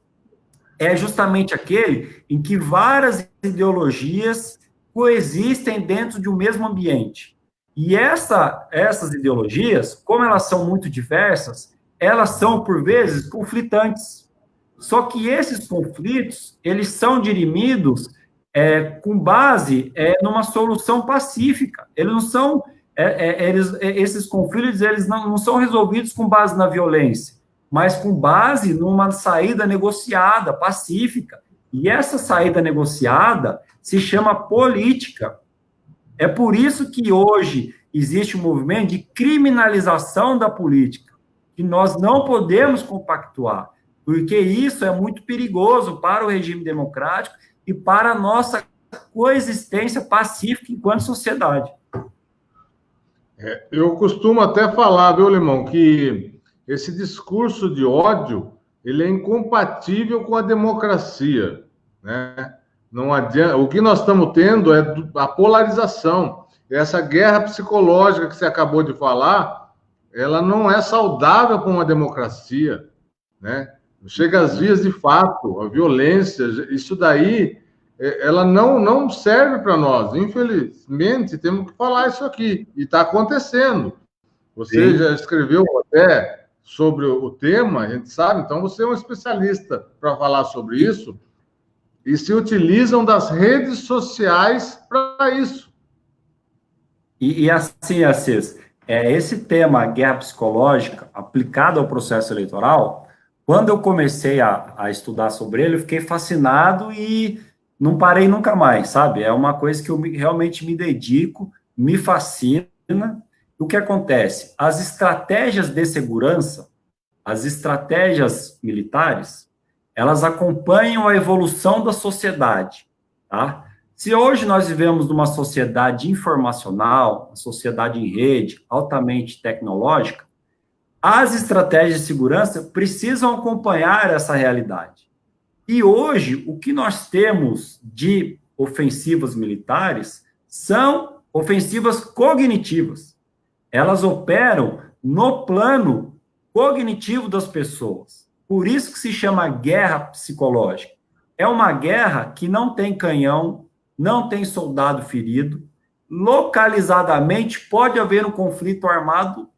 é justamente aquele em que várias ideologias coexistem dentro de um mesmo ambiente. E essas ideologias, como elas são muito diversas, elas são, por vezes, conflitantes. Só que esses conflitos, eles são dirimidos com base numa solução pacífica. Eles não são, esses conflitos eles não são resolvidos com base na violência, mas com base numa saída negociada, pacífica. E essa saída negociada se chama política. É por isso que hoje existe um movimento de criminalização da política, que nós não podemos compactuar, porque isso é muito perigoso para o regime democrático e para a nossa coexistência pacífica enquanto sociedade. Eu costumo até falar, viu, Limão, que esse discurso de ódio, ele é incompatível com a democracia, né? Não adianta, o que nós estamos tendo é a polarização. Essa guerra psicológica que você acabou de falar, ela não é saudável para uma democracia, né? Chega às vias de fato, a violência, isso daí, ela não serve para nós. Infelizmente, temos que falar isso aqui, e está acontecendo. Você Sim. já escreveu até sobre o tema, a gente sabe, então você é um especialista para falar sobre isso, e se utilizam das redes sociais para isso. E assim, Assis, esse tema, a guerra psicológica, aplicado ao processo eleitoral, quando eu comecei a estudar sobre ele, eu fiquei fascinado e não parei nunca mais, sabe? É uma coisa que eu realmente me dedico, me fascina. O que acontece? As estratégias de segurança, as estratégias militares, elas acompanham a evolução da sociedade, tá? Se hoje nós vivemos numa sociedade informacional, uma sociedade em rede, altamente tecnológica, as estratégias de segurança precisam acompanhar essa realidade. E hoje, o que nós temos de ofensivas militares são ofensivas cognitivas. Elas operam no plano cognitivo das pessoas. Por isso que se chama guerra psicológica. É uma guerra que não tem canhão, não tem soldado ferido. Localizadamente pode haver um conflito armado,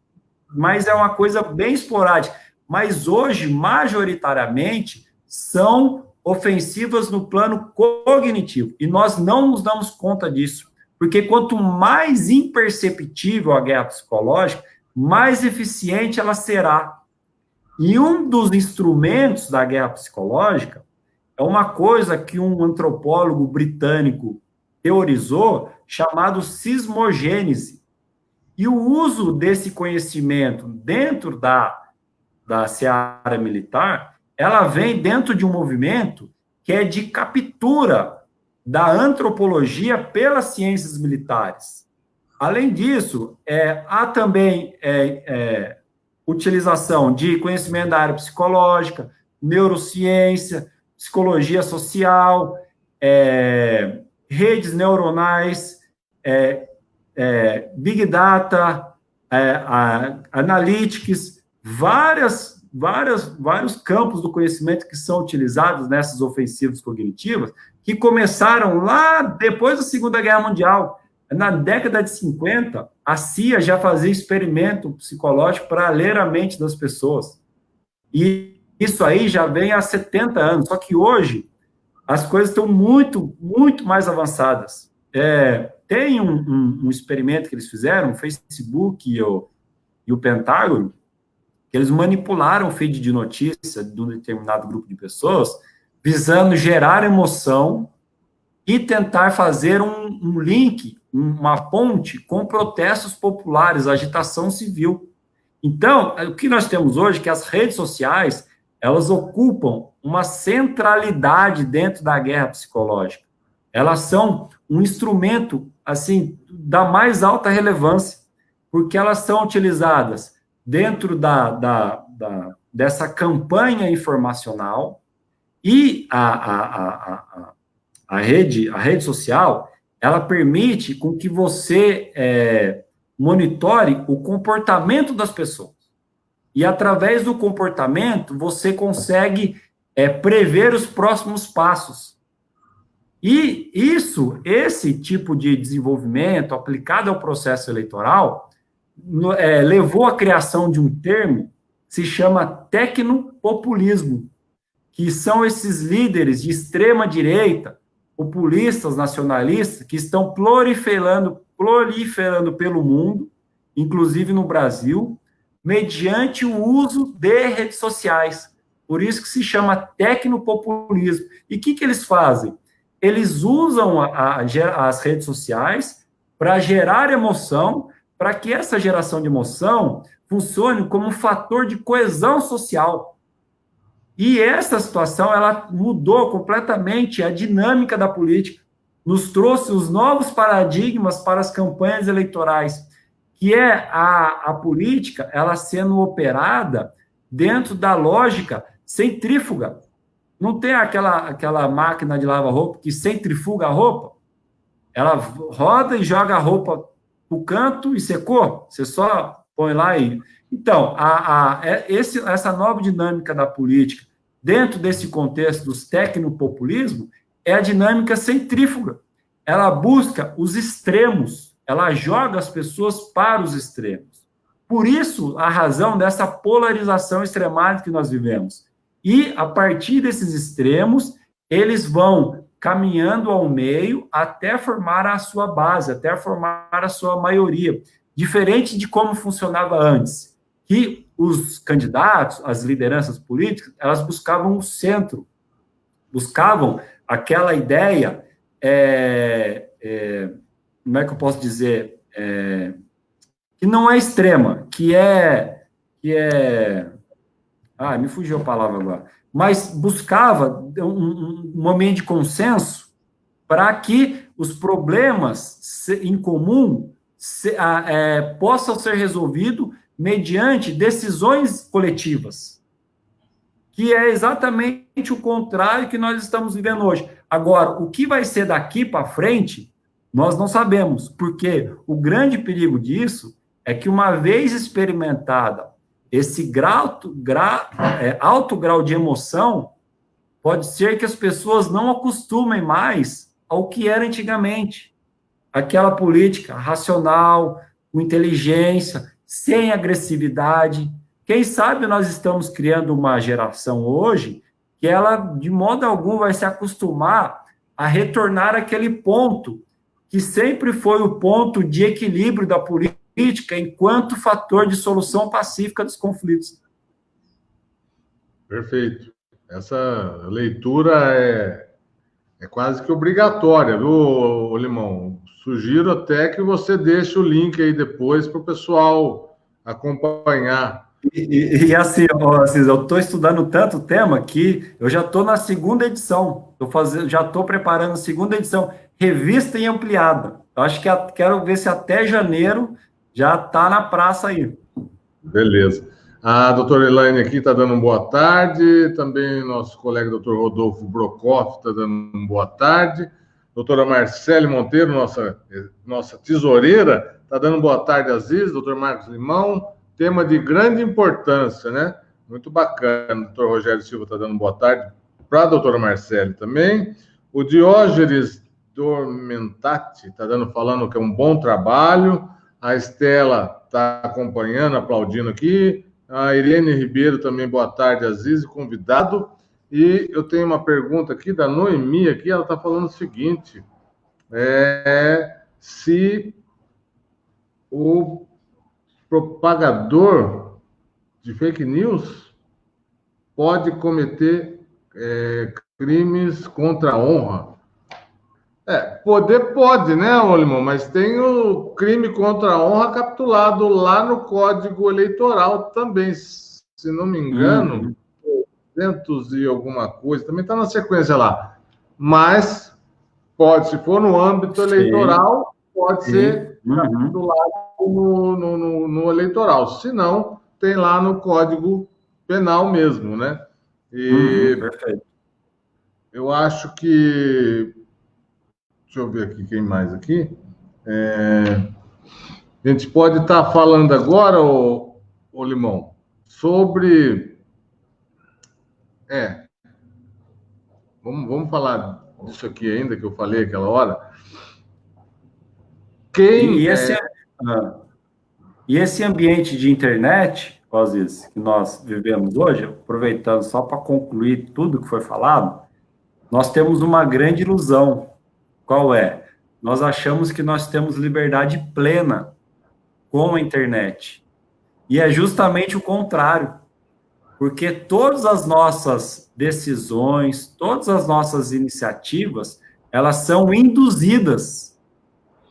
mas é uma coisa bem esporádica. Mas hoje, majoritariamente, são ofensivas no plano cognitivo. E nós não nos damos conta disso. Porque quanto mais imperceptível a guerra psicológica, mais eficiente ela será. E um dos instrumentos da guerra psicológica é uma coisa que um antropólogo britânico teorizou, chamado sismogênese. E o uso desse conhecimento dentro da seara militar, ela vem dentro de um movimento que é de captura da antropologia pelas ciências militares. Além disso, há também utilização de conhecimento da área psicológica, neurociência, psicologia social, redes neuronais, Big Data, Analytics, vários campos do conhecimento que são utilizados nessas ofensivas cognitivas, que começaram lá depois da Segunda Guerra Mundial. Na década de 50, a CIA já fazia experimento psicológico para ler a mente das pessoas. E isso aí já vem há 70 anos, só que hoje as coisas estão muito, muito mais avançadas. Tem um experimento que eles fizeram, o Facebook e o Pentágono, que eles manipularam o feed de notícia de um determinado grupo de pessoas, visando gerar emoção e tentar fazer um link, uma ponte com protestos populares, agitação civil. Então, o que nós temos hoje é que as redes sociais, elas ocupam uma centralidade dentro da guerra psicológica. Elas são um instrumento, assim, da mais alta relevância, porque elas são utilizadas dentro dessa campanha informacional, e a rede social, ela permite com que você monitore o comportamento das pessoas. E, através do comportamento, você consegue prever os próximos passos. E esse tipo de desenvolvimento aplicado ao processo eleitoral levou à criação de um termo que se chama tecnopopulismo, que são esses líderes de extrema-direita, populistas, nacionalistas, que estão proliferando pelo mundo, inclusive no Brasil, mediante o uso de redes sociais. Por isso que se chama tecnopopulismo. E o que eles fazem? Eles usam as redes sociais para gerar emoção, para que essa geração de emoção funcione como um fator de coesão social. E essa situação, ela mudou completamente a dinâmica da política, nos trouxe os novos paradigmas para as campanhas eleitorais, que é a política, ela sendo operada dentro da lógica centrífuga. Não tem aquela máquina de lavar roupa que centrifuga a roupa? Ela roda e joga a roupa para o canto e secou? Você só põe lá e... Então, essa nova dinâmica da política, dentro desse contexto dos tecnopopulismo, é a dinâmica centrífuga. Ela busca os extremos, ela joga as pessoas para os extremos. Por isso, a razão dessa polarização extremada que nós vivemos. E, a partir desses extremos, eles vão caminhando ao meio até formar a sua base, até formar a sua maioria. Diferente de como funcionava antes, que os candidatos, as lideranças políticas, elas buscavam o centro, buscavam aquela ideia, como é que eu posso dizer, que não é extrema, me fugiu a palavra agora, mas buscava um momento de consenso para que os problemas em comum possam ser resolvidos mediante decisões coletivas, que é exatamente o contrário que nós estamos vivendo hoje. Agora, o que vai ser daqui para frente, nós não sabemos, porque o grande perigo disso é que, uma vez experimentada esse alto grau de emoção, pode ser que as pessoas não acostumem mais ao que era antigamente. Aquela política racional, com inteligência, sem agressividade. Quem sabe nós estamos criando uma geração hoje que ela, de modo algum, vai se acostumar a retornar àquele ponto que sempre foi o ponto de equilíbrio da política enquanto fator de solução pacífica dos conflitos. Perfeito. Essa leitura é quase que obrigatória, viu, Limão? Sugiro até que você deixe o link aí depois para o pessoal acompanhar. E assim, eu estou estudando tanto o tema que eu já estou na segunda edição. Já estou preparando a segunda edição, revista e ampliada. Eu acho que quero ver se até janeiro já está na praça aí. Beleza. A doutora Elaine aqui está dando uma boa tarde. Também nosso colega doutor Rodolfo Brocoff está dando uma boa tarde. Doutora Marcele Monteiro, nossa tesoureira, está dando boa tarde, Aziz. Doutor Marcos Limão, tema de grande importância, né? Muito bacana. Doutor Rogério Silva está dando boa tarde para a doutora Marcele também. O Diógenes Dormentati está falando que é um bom trabalho. A Estela está acompanhando, aplaudindo aqui. A Irene Ribeiro também, boa tarde, Aziz, convidado. E eu tenho uma pergunta aqui da Noemi, aqui, ela está falando o seguinte, se o propagador de fake news pode cometer crimes contra a honra. Poder pode, né, Olimão? Mas tem o crime contra a honra capitulado lá no Código Eleitoral também, se não me engano, 200 e alguma coisa, também está na sequência lá. Mas pode, se for no âmbito eleitoral, pode ser capitulado no eleitoral. Se não, tem lá no Código Penal mesmo, né? E perfeito. Eu acho que... Deixa eu ver aqui quem mais aqui. A gente pode estar falando agora, ô Limão, sobre... Vamos falar disso aqui ainda, que eu falei aquela hora. E esse ambiente de internet, Aziz, que nós vivemos hoje, aproveitando só para concluir tudo que foi falado, nós temos uma grande ilusão. Qual é? Nós achamos que nós temos liberdade plena com a internet. E é justamente o contrário. Porque todas as nossas decisões, todas as nossas iniciativas, elas são induzidas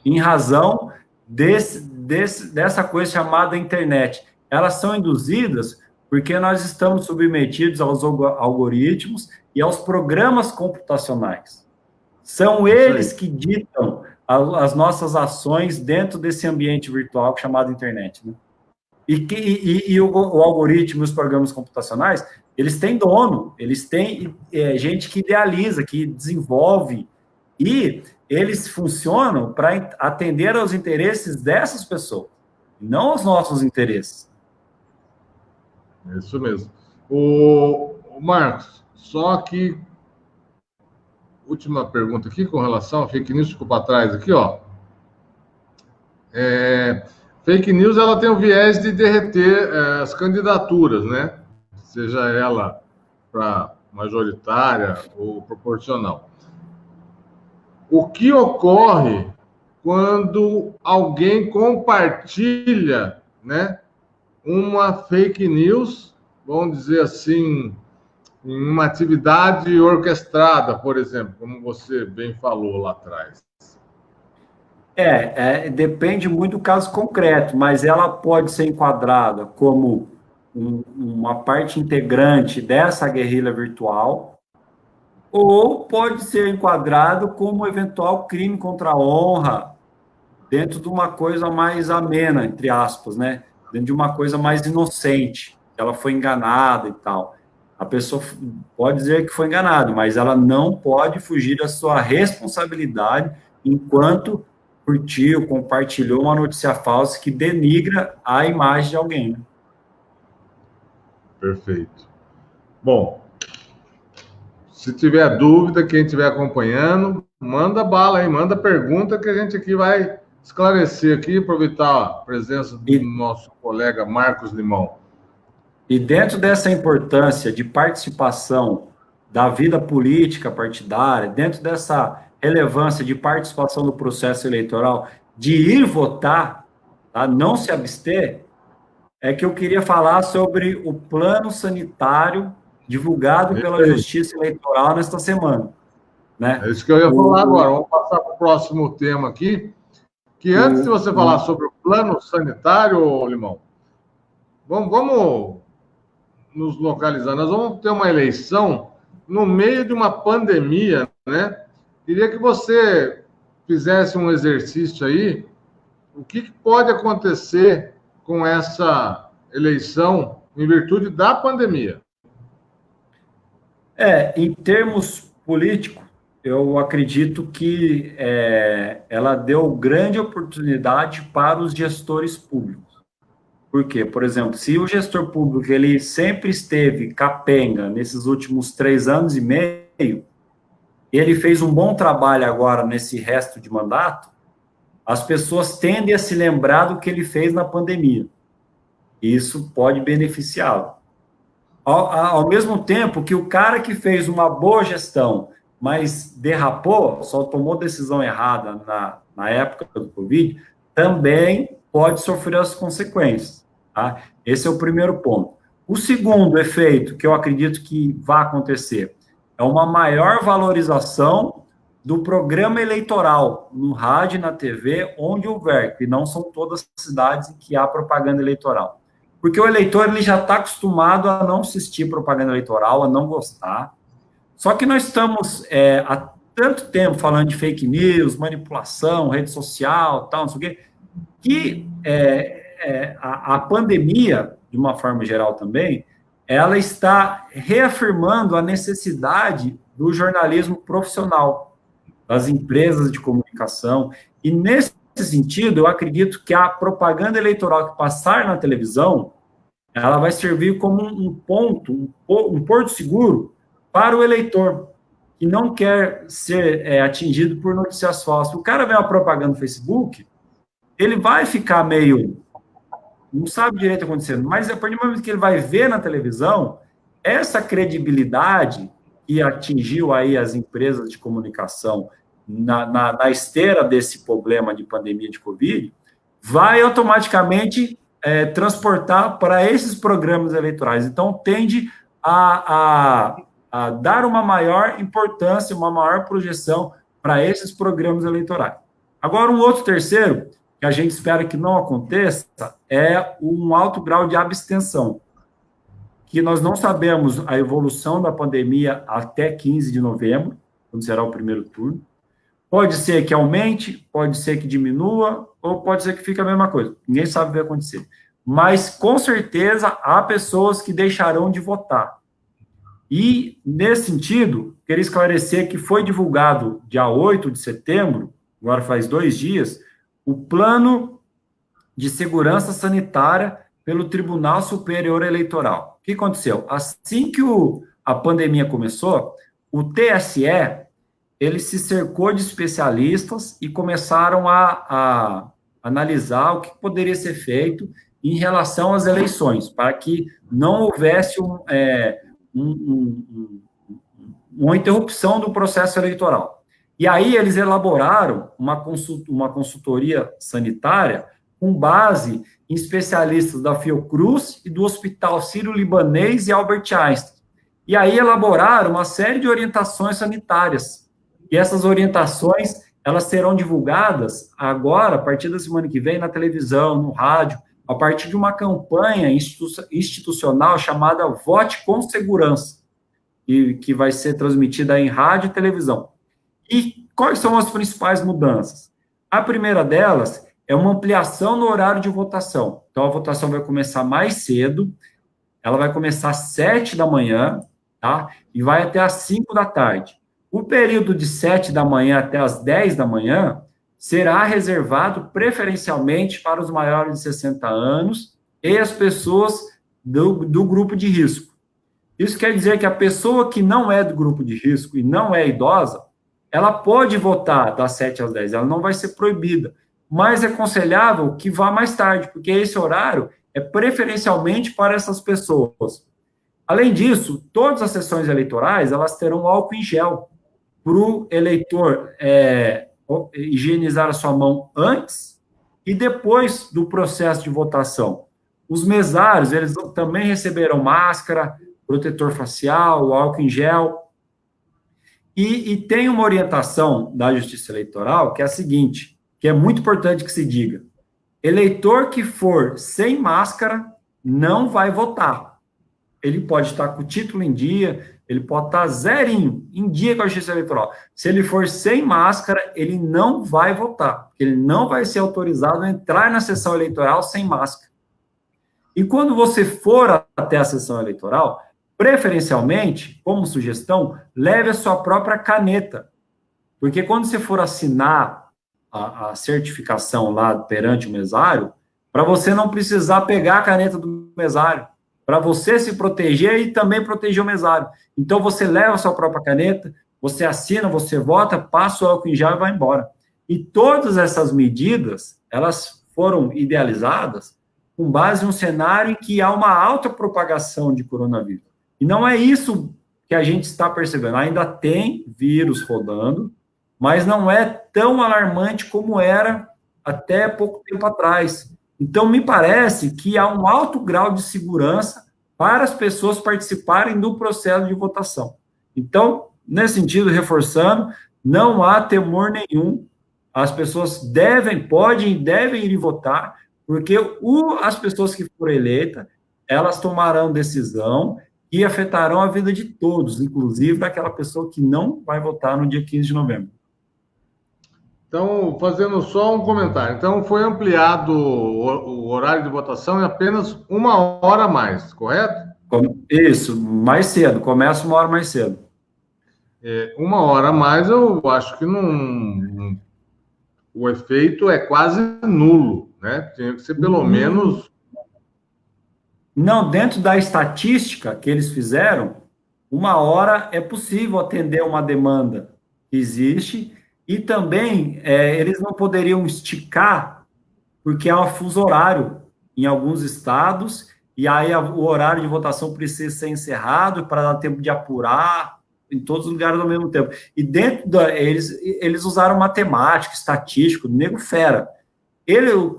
em razão dessa coisa chamada internet. Elas são induzidas porque nós estamos submetidos aos algoritmos e aos programas computacionais. São eles que ditam as nossas ações dentro desse ambiente virtual chamado internet, né? E o algoritmo e os programas computacionais, eles têm dono, eles têm gente que idealiza, que desenvolve, e eles funcionam para atender aos interesses dessas pessoas, não aos nossos interesses. Isso mesmo. O Marcos, só que última pergunta aqui com relação a fake news, ficou para trás aqui, ó. Fake news, ela tem o viés de derreter as candidaturas, né? Seja ela para majoritária ou proporcional. O que ocorre quando alguém compartilha, né, uma fake news, vamos dizer assim, em uma atividade orquestrada, por exemplo, como você bem falou lá atrás? Depende muito do caso concreto, mas ela pode ser enquadrada como uma parte integrante dessa guerrilha virtual, ou pode ser enquadrado como eventual crime contra a honra, dentro de uma coisa mais amena, entre aspas, né? Dentro de uma coisa mais inocente, ela foi enganada e tal. A pessoa pode dizer que foi enganada, mas ela não pode fugir da sua responsabilidade enquanto curtiu, compartilhou uma notícia falsa que denigra a imagem de alguém. Perfeito. Bom, se tiver dúvida, quem estiver acompanhando, manda bala aí, manda pergunta que a gente aqui vai esclarecer aqui, aproveitar a presença do nosso colega Marcos Limão. E dentro dessa importância de participação da vida política partidária, dentro dessa relevância de participação no processo eleitoral, de ir votar, tá? Não se abster, é que eu queria falar sobre o plano sanitário divulgado pela Justiça Eleitoral nesta semana, né? É isso que eu ia falar agora. Vamos passar para o próximo tema aqui, que antes de você falar sobre o plano sanitário, Limão, vamos nos localizar. Nós vamos ter uma eleição no meio de uma pandemia, né? Queria que você fizesse um exercício aí. O que pode acontecer com essa eleição em virtude da pandemia. Em termos políticos, eu acredito que ela deu grande oportunidade para os gestores públicos. Por quê? Por exemplo, se o gestor público ele sempre esteve capenga nesses últimos 3 anos e meio, ele fez um bom trabalho agora nesse resto de mandato, as pessoas tendem a se lembrar do que ele fez na pandemia. Isso pode beneficiá-lo. Ao mesmo tempo que o cara que fez uma boa gestão, mas derrapou, só tomou decisão errada na época do Covid, também pode sofrer as consequências. Tá? Esse é o primeiro ponto. O segundo efeito que eu acredito que vai acontecer é uma maior valorização do programa eleitoral no rádio e na TV, onde houver, que não são todas as cidades em que há propaganda eleitoral. Porque o eleitor ele já está acostumado a não assistir propaganda eleitoral, a não gostar. Só que nós estamos há tanto tempo falando de fake news, manipulação, rede social, tal, não sei o quê, que a pandemia, de uma forma geral também, ela está reafirmando a necessidade do jornalismo profissional, das empresas de comunicação. E, nesse sentido, eu acredito que a propaganda eleitoral que passar na televisão, ela vai servir como um porto seguro para o eleitor, que não quer ser atingido por notícias falsas. O cara vê uma propaganda no Facebook, ele vai ficar meio... não sabe direito o que está acontecendo, mas a partir do momento que ele vai ver na televisão, essa credibilidade que atingiu aí as empresas de comunicação na esteira desse problema de pandemia de Covid, vai automaticamente transportar para esses programas eleitorais. Então, tende a dar uma maior importância, uma maior projeção para esses programas eleitorais. Agora, um outro terceiro, que a gente espera que não aconteça, é um alto grau de abstenção, que nós não sabemos a evolução da pandemia até 15 de novembro, quando será o primeiro turno. Pode ser que aumente, pode ser que diminua, ou pode ser que fique a mesma coisa. Ninguém sabe o que vai acontecer. Mas, com certeza, há pessoas que deixarão de votar. E, nesse sentido, queria esclarecer que foi divulgado, dia 8 de setembro, agora faz 2 dias, o Plano de Segurança Sanitária pelo Tribunal Superior Eleitoral. O que aconteceu? Assim que a pandemia começou, o TSE, ele se cercou de especialistas e começaram a analisar o que poderia ser feito em relação às eleições, para que não houvesse uma interrupção do processo eleitoral. E aí eles elaboraram uma consultoria sanitária com base em especialistas da Fiocruz e do Hospital Sírio-Libanês e Albert Einstein. E aí elaboraram uma série de orientações sanitárias. E essas orientações, elas serão divulgadas agora, a partir da semana que vem, na televisão, no rádio, a partir de uma campanha institucional chamada Vote com Segurança, e que vai ser transmitida em rádio e televisão. E quais são as principais mudanças? A primeira delas é uma ampliação no horário de votação. Então, a votação vai começar mais cedo, ela vai começar às 7 da manhã, tá? E vai até às 5 da tarde. O período de 7 da manhã até às 10 da manhã será reservado preferencialmente para os maiores de 60 anos e as pessoas do grupo de risco. Isso quer dizer que a pessoa que não é do grupo de risco e não é idosa, ela pode votar das 7 às 10, ela não vai ser proibida, mas é aconselhável que vá mais tarde, porque esse horário é preferencialmente para essas pessoas. Além disso, todas as sessões eleitorais, elas terão álcool em gel para o eleitor higienizar a sua mão antes e depois do processo de votação. Os mesários, eles também receberão máscara, protetor facial, álcool em gel. E tem uma orientação da Justiça Eleitoral que é a seguinte, que é muito importante que se diga: eleitor que for sem máscara não vai votar. Ele pode estar com o título em dia, ele pode estar zerinho, em dia com a Justiça Eleitoral. Se ele for sem máscara, ele não vai votar, porque ele não vai ser autorizado a entrar na sessão eleitoral sem máscara. E quando você for até a sessão eleitoral, preferencialmente, como sugestão, leve a sua própria caneta. Porque quando você for assinar a certificação lá perante o mesário, para você não precisar pegar a caneta do mesário, para você se proteger e também proteger o mesário. Então, você leva a sua própria caneta, você assina, você vota, passa o álcool em gel e vai embora. E todas essas medidas, elas foram idealizadas com base em um cenário em que há uma alta propagação de coronavírus. E não é isso que a gente está percebendo. Ainda tem vírus rodando, mas não é tão alarmante como era até pouco tempo atrás. Então, me parece que há um alto grau de segurança para as pessoas participarem do processo de votação. Então, nesse sentido, reforçando, não há temor nenhum. As pessoas podem e devem ir votar, porque as pessoas que forem eleitas, elas tomarão decisão e afetarão a vida de todos, inclusive daquela pessoa que não vai votar no dia 15 de novembro. Então, fazendo só um comentário. Então, foi ampliado o horário de votação em apenas 1 hora a mais, correto? Isso, mais cedo, começa 1 hora mais cedo. 1 hora a mais, eu acho que não, o efeito é quase nulo, né? Tinha que ser pelo menos... Não, dentro da estatística que eles fizeram, 1 hora é possível atender uma demanda que existe, e também eles não poderiam esticar, porque há um fuso horário em alguns estados, e aí o horário de votação precisa ser encerrado para dar tempo de apurar em todos os lugares ao mesmo tempo. E eles usaram matemática, estatístico, nego fera.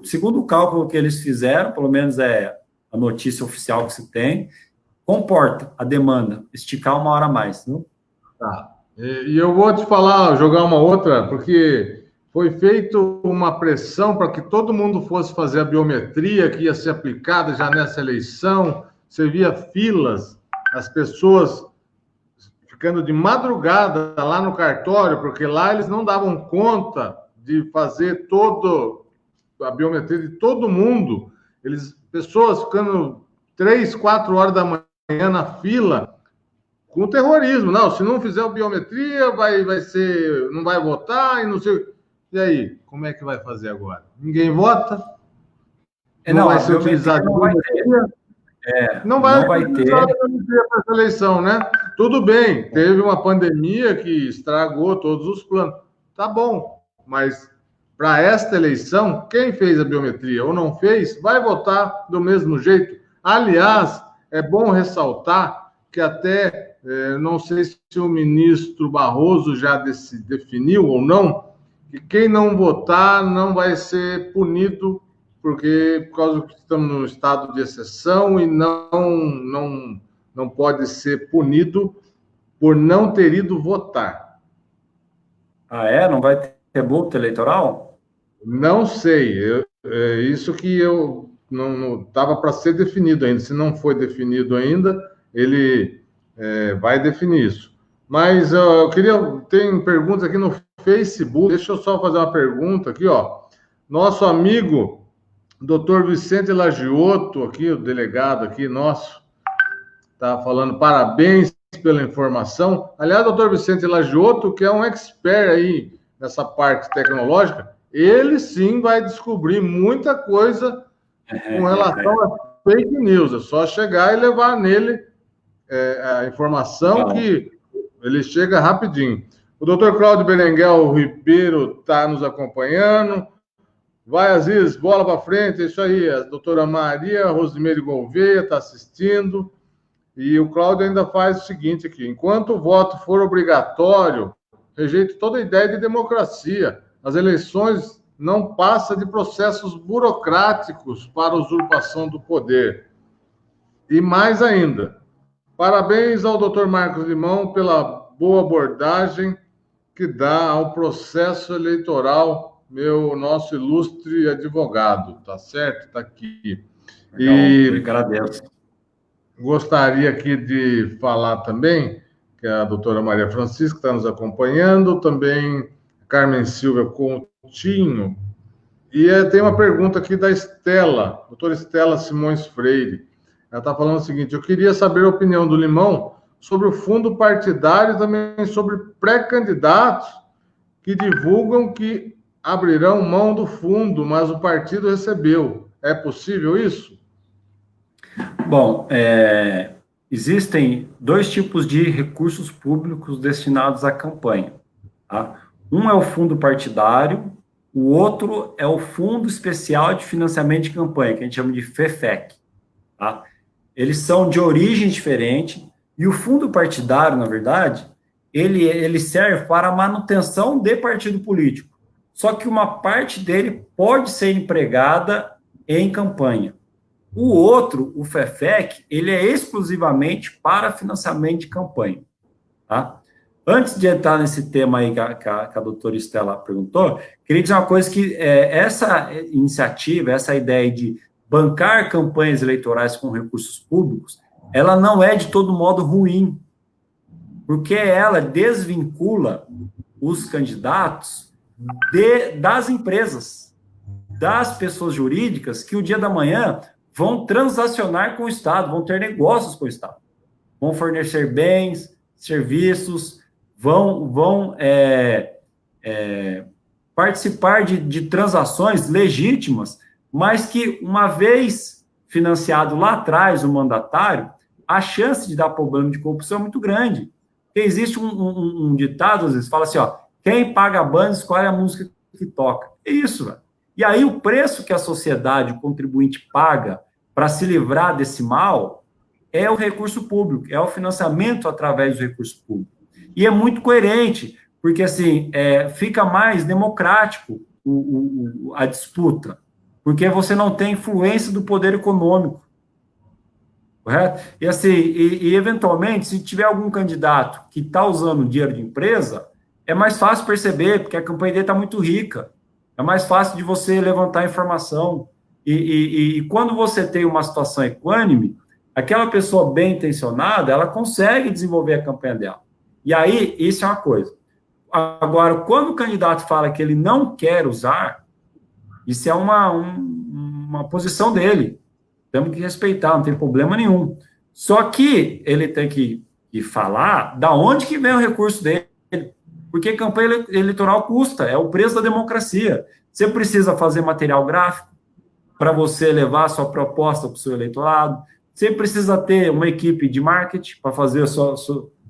Segundo o cálculo que eles fizeram, pelo menos é a notícia oficial que se tem, comporta a demanda, esticar 1 hora a mais. Não? Tá. E eu vou te falar, jogar uma outra, porque foi feita uma pressão para que todo mundo fosse fazer a biometria, que ia ser aplicada já nessa eleição. Você via filas, as pessoas ficando de madrugada lá no cartório, porque lá eles não davam conta de fazer a biometria de todo mundo. Pessoas ficando 3, 4 horas da manhã na fila, com terrorismo. Não, se não fizer a biometria, vai ser, não vai votar e não sei. E aí, como é que vai fazer agora? Ninguém vota? Não vai ser utilizado. Não vai ter. Não vai ter para essa eleição, né? Tudo bem, teve uma pandemia que estragou todos os planos. Tá bom, mas para esta eleição, quem fez a biometria ou não fez, vai votar do mesmo jeito. Aliás, é bom ressaltar que até, não sei se o ministro Barroso já definiu ou não, que quem não votar não vai ser punido, por causa que estamos num estado de exceção e não pode ser punido por não ter ido votar. Não vai ter multa eleitoral? Não sei, isso que eu não estava para ser definido ainda. Se não foi definido ainda, ele vai definir isso. Mas tem perguntas aqui no Facebook. Deixa eu só fazer uma pergunta aqui, ó. Nosso amigo Dr. Vicente Lagiotto, aqui, o delegado aqui nosso, está falando parabéns pela informação. Aliás, Dr. Vicente Lagiotto, que é um expert aí nessa parte tecnológica, ele sim vai descobrir muita coisa com relação a fake news. É só chegar e levar nele a informação que ele chega rapidinho. O doutor Cláudio Berenguel Ribeiro está nos acompanhando. Vai, Aziz, bola para frente, é isso aí. A doutora Maria Rosimeire Gouveia está assistindo. E o Cláudio ainda faz o seguinte aqui: enquanto o voto for obrigatório, rejeito toda ideia de democracia. As eleições não passam de processos burocráticos para usurpação do poder. E mais ainda, parabéns ao doutor Marcos Limão pela boa abordagem que dá ao processo eleitoral, nosso ilustre advogado, tá certo? Tá aqui. Eu agradeço. Gostaria aqui de falar também que a doutora Maria Francisca está nos acompanhando, também Carmen Silva Coutinho, E tem uma pergunta aqui da Estela, doutora Estela Simões Freire. Ela está falando o seguinte: eu queria saber a opinião do Limão sobre o fundo partidário e também sobre pré-candidatos que divulgam que abrirão mão do fundo, mas o partido recebeu. É possível isso? Bom, existem dois tipos de recursos públicos destinados à campanha. Tá? Um é o fundo partidário, o outro é o Fundo Especial de Financiamento de Campanha, que a gente chama de FEFEC. Tá? Eles são de origem diferente, e o fundo partidário, na verdade, ele serve para a manutenção de partido político. Só que uma parte dele pode ser empregada em campanha. O outro, o FEFEC, ele é exclusivamente para financiamento de campanha. Tá? Antes de entrar nesse tema aí que a doutora Estela perguntou, queria dizer uma coisa que essa iniciativa, essa ideia de bancar campanhas eleitorais com recursos públicos, ela não é de todo modo ruim, porque ela desvincula os candidatos das empresas, das pessoas jurídicas que o dia da manhã vão transacionar com o Estado, vão ter negócios com o Estado, vão fornecer bens, serviços, vão participar de transações legítimas, mas que, uma vez financiado lá atrás o mandatário, a chance de dar problema de corrupção é muito grande. Porque existe um ditado, às vezes, fala assim, ó, quem paga a banda escolhe a música que toca. É isso, velho. E aí o preço que a sociedade, o contribuinte, paga para se livrar desse mal é o recurso público, é o financiamento através do recurso público. E é muito coerente, porque assim, fica mais democrático a disputa, porque você não tem influência do poder econômico, correto? E assim, eventualmente, se tiver algum candidato que está usando dinheiro de empresa, é mais fácil perceber, porque a campanha dele está muito rica, é mais fácil de você levantar informação, e quando você tem uma situação equânime, aquela pessoa bem intencionada, ela consegue desenvolver a campanha dela. E aí, isso é uma coisa. Agora, quando o candidato fala que ele não quer usar, isso é uma posição dele. Temos que respeitar, não tem problema nenhum. Só que ele tem que falar da onde que vem o recurso dele. Porque campanha eleitoral custa, é o preço da democracia. Você precisa fazer material gráfico para você levar a sua proposta para o seu eleitorado. Você precisa ter uma equipe de marketing para fazer o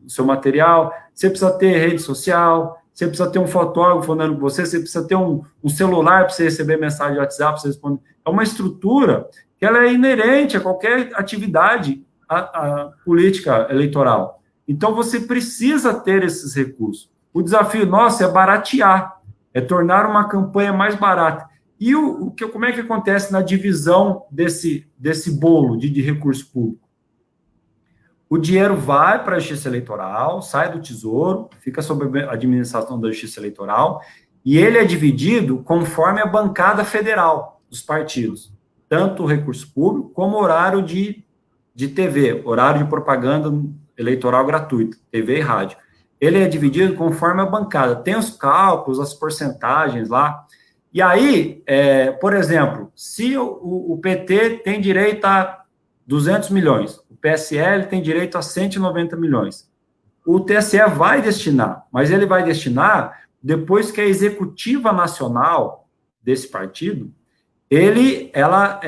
seu material. Você precisa ter rede social. Você precisa ter um fotógrafo falando com você. Você precisa ter um celular para você receber mensagem de WhatsApp, para você responder. É uma estrutura que ela é inerente a qualquer atividade a política eleitoral. Então, você precisa ter esses recursos. O desafio nosso é baratear, é tornar uma campanha mais barata. E como é que acontece na divisão desse bolo de recurso público? O dinheiro vai para a Justiça Eleitoral, sai do Tesouro, fica sob a administração da Justiça Eleitoral, e ele é dividido conforme a bancada federal dos partidos, tanto o recurso público como o horário de TV, horário de propaganda eleitoral gratuita, TV e rádio. Ele é dividido conforme a bancada, tem os cálculos, as porcentagens lá. E aí, por exemplo, se o PT tem direito a 200 milhões, o PSL tem direito a 190 milhões, o TSE vai destinar, mas ele vai destinar depois que a executiva nacional desse partido, ela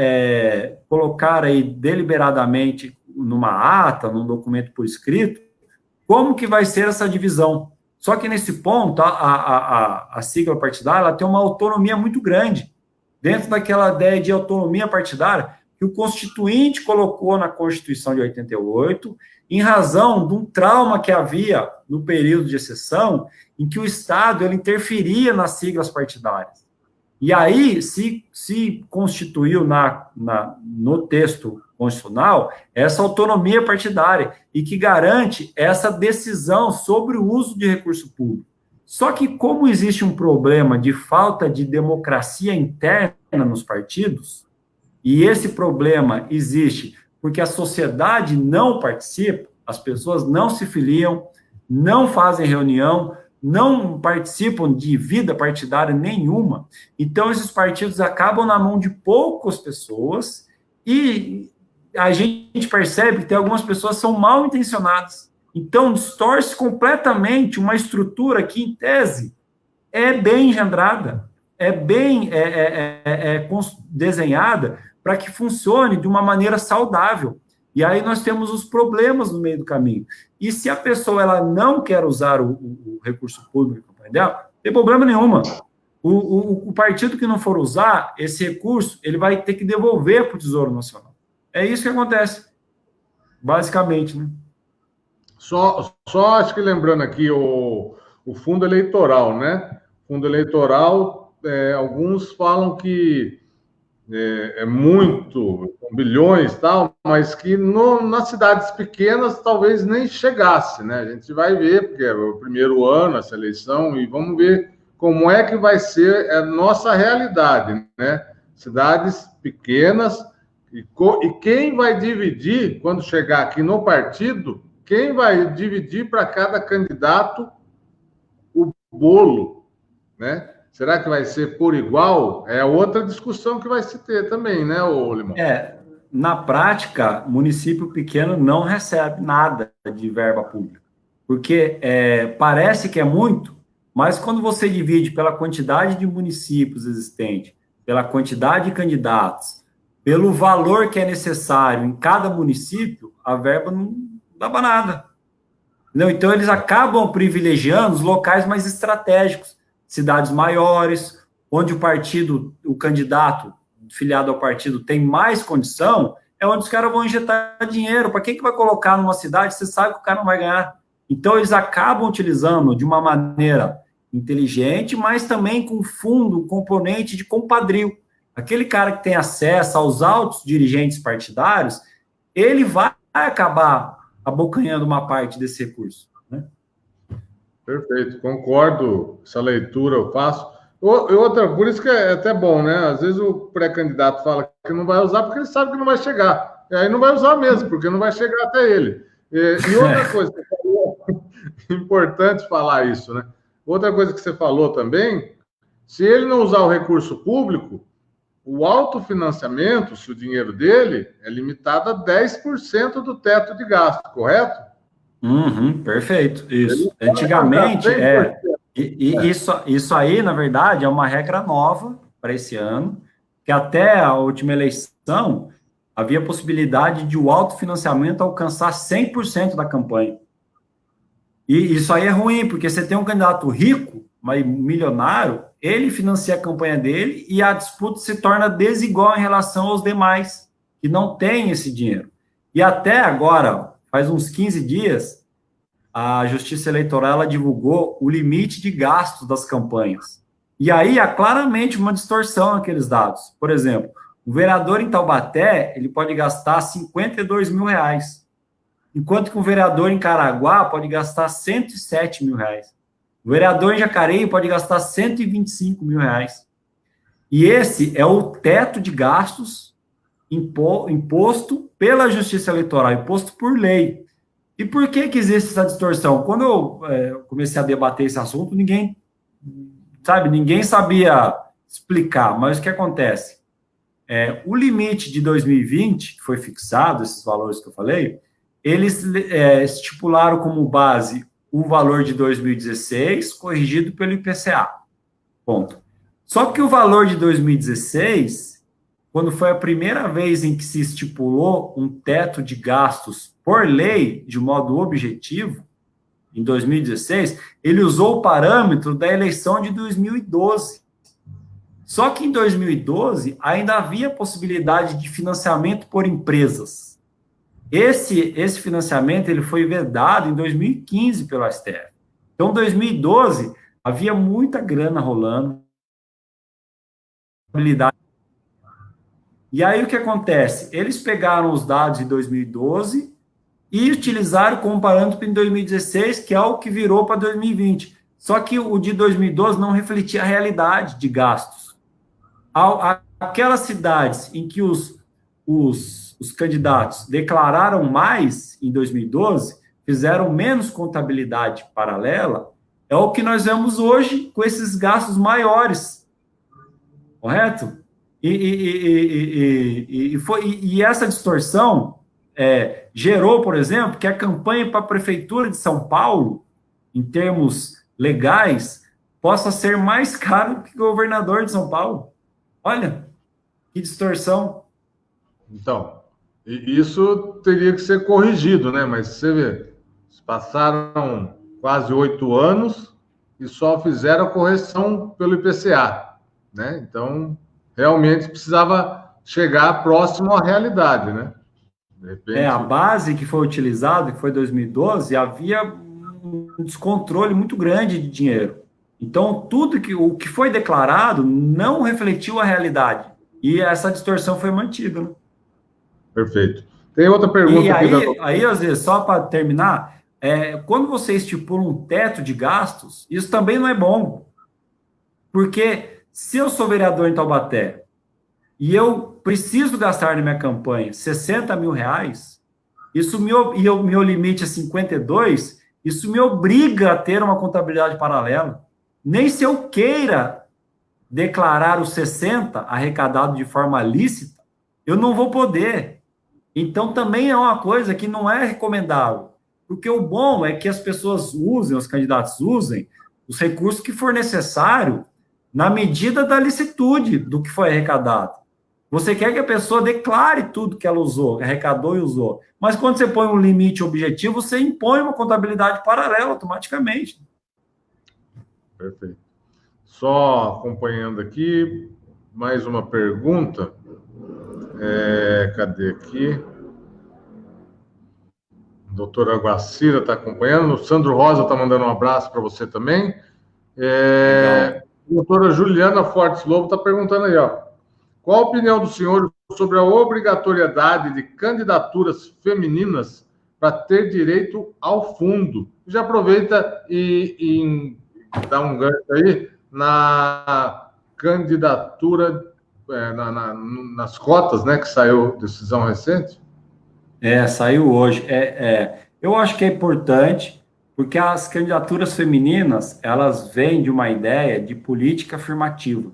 colocar aí deliberadamente numa ata, num documento por escrito, como que vai ser essa divisão. Só que nesse ponto, a sigla partidária ela tem uma autonomia muito grande, dentro daquela ideia de autonomia partidária que o Constituinte colocou na Constituição de 88, em razão de um trauma que havia no período de exceção, em que o Estado ele interferia nas siglas partidárias. E aí se constituiu no texto constitucional essa autonomia partidária e que garante essa decisão sobre o uso de recurso público. Só que como existe um problema de falta de democracia interna nos partidos, e esse problema existe porque a sociedade não participa, as pessoas não se filiam, não fazem reunião, não participam de vida partidária nenhuma. Então, esses partidos acabam na mão de poucas pessoas e a gente percebe que tem algumas pessoas que são mal intencionadas. Então, distorce completamente uma estrutura que, em tese, é bem engendrada, é bem desenhada para que funcione de uma maneira saudável. E aí nós temos os problemas no meio do caminho. E se a pessoa ela não quer usar o recurso público dela, não tem problema nenhuma. O partido que não for usar esse recurso, ele vai ter que devolver para o Tesouro Nacional. É isso que acontece, basicamente, né? Só acho que lembrando aqui o fundo eleitoral, né? Fundo eleitoral, alguns falam que é muito, com bilhões e tal, mas que nas cidades pequenas talvez nem chegasse, né? A gente vai ver, porque é o primeiro ano, essa eleição, e vamos ver como é que vai ser a nossa realidade, né? Cidades pequenas, e quem vai dividir, quando chegar aqui no partido, quem vai dividir para cada candidato o bolo, né? Será que vai ser por igual? É outra discussão que vai se ter também, né, ô Limão? Na prática, município pequeno não recebe nada de verba pública, porque parece que é muito, mas quando você divide pela quantidade de municípios existentes, pela quantidade de candidatos, pelo valor que é necessário em cada município, a verba não dá para nada. Não, então, eles acabam privilegiando os locais mais estratégicos, cidades maiores, onde o candidato filiado ao partido tem mais condição, é onde os caras vão injetar dinheiro. Para que vai colocar numa cidade, você sabe que o cara não vai ganhar. Então, eles acabam utilizando de uma maneira inteligente, mas também com fundo, um componente de compadrio. Aquele cara que tem acesso aos altos dirigentes partidários, ele vai acabar abocanhando uma parte desse recurso, né? Perfeito, concordo. Essa leitura eu faço. Outra, por isso que é até bom, né? Às vezes o pré-candidato fala que não vai usar porque ele sabe que não vai chegar. E aí não vai usar mesmo, porque não vai chegar até ele. E outra coisa que você falou, importante falar isso, né? Outra coisa que você falou também, se ele não usar o recurso público, o autofinanciamento, se o dinheiro dele, é limitado a 10% do teto de gasto, correto? Perfeito, isso. Antigamente, isso aí, na verdade, é uma regra nova para esse ano, que até a última eleição havia possibilidade de o autofinanciamento alcançar 100% da campanha. E isso aí é ruim, porque você tem um candidato rico, mas milionário, ele financia a campanha dele e a disputa se torna desigual em relação aos demais, que não têm esse dinheiro. E até agora, faz uns 15 dias, a Justiça Eleitoral ela divulgou o limite de gastos das campanhas. E aí há claramente uma distorção naqueles dados. Por exemplo, o vereador em Taubaté, ele pode gastar 52 mil reais, enquanto que o vereador em Caraguá pode gastar 107 mil reais. O vereador em Jacareí pode gastar 125 mil reais. E esse é o teto de gastos imposto pela Justiça Eleitoral, imposto por lei. E por que existe essa distorção? Quando eu comecei a debater esse assunto, ninguém sabia explicar. Mas o que acontece? O limite de 2020, que foi fixado, esses valores que eu falei, eles estipularam como base o valor de 2016, corrigido pelo IPCA. Ponto. Só que o valor de 2016, quando foi a primeira vez em que se estipulou um teto de gastos por lei, de modo objetivo, em 2016, ele usou o parâmetro da eleição de 2012. Só que em 2012 ainda havia possibilidade de financiamento por empresas. Esse financiamento ele foi vedado em 2015 pelo STF. Então, em 2012, havia muita grana rolando. E aí, o que acontece? Eles pegaram os dados de 2012 e utilizaram como parâmetro em 2016, que é o que virou para 2020. Só que o de 2012 não refletia a realidade de gastos. Aquelas cidades em que os candidatos declararam mais em 2012, fizeram menos contabilidade paralela, é o que nós vemos hoje com esses gastos maiores, correto? E essa distorção gerou, por exemplo, que a campanha para a Prefeitura de São Paulo, em termos legais, possa ser mais caro que o governador de São Paulo. Olha, que distorção. Então, isso teria que ser corrigido, né? Mas você vê, passaram quase 8 anos e só fizeram a correção pelo IPCA, né? Então, realmente precisava chegar próximo à realidade, né? De repente... A base que foi utilizada, que foi 2012, havia um descontrole muito grande de dinheiro. Então, o que foi declarado não refletiu a realidade. E essa distorção foi mantida. Né? Perfeito. Tem outra pergunta e aqui. Aí, às vezes, só para terminar, quando você estipula um teto de gastos, isso também não é bom. Porque se eu sou vereador em Taubaté e eu preciso gastar na minha campanha 60 mil reais, meu limite é 52, isso me obriga a ter uma contabilidade paralela. Nem se eu queira declarar os 60 arrecadado de forma lícita, eu não vou poder. Então, também é uma coisa que não é recomendável. Porque o bom é que as pessoas usem, os candidatos usem, os recursos que for necessário na medida da licitude do que foi arrecadado. Você quer que a pessoa declare tudo que ela usou, arrecadou e usou. Mas quando você põe um limite objetivo, você impõe uma contabilidade paralela automaticamente. Perfeito. Só acompanhando aqui, mais uma pergunta. Cadê aqui? A doutora Guacira está acompanhando. O Sandro Rosa está mandando um abraço para você também. A doutora Juliana Fortes Lobo está perguntando aí, ó. Qual a opinião do senhor sobre a obrigatoriedade de candidaturas femininas para ter direito ao fundo? Já aproveita e dá um gancho aí na candidatura, nas cotas, né, que saiu decisão recente. Saiu hoje. Eu acho que é importante, porque as candidaturas femininas, elas vêm de uma ideia de política afirmativa,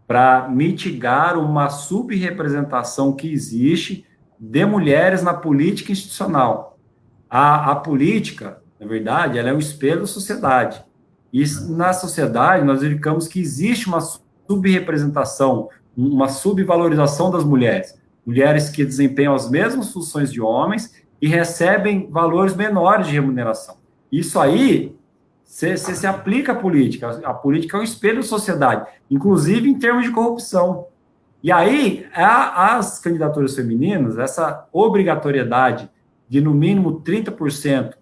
para mitigar uma subrepresentação que existe de mulheres na política institucional. A política, na verdade, ela é um espelho da sociedade. E na sociedade, nós verificamos que existe uma subrepresentação, uma subvalorização das mulheres. Mulheres que desempenham as mesmas funções de homens e recebem valores menores de remuneração. Isso aí se aplica à política. A política é um espelho da sociedade, inclusive em termos de corrupção. E aí, as candidaturas femininas, essa obrigatoriedade de, no mínimo, 30%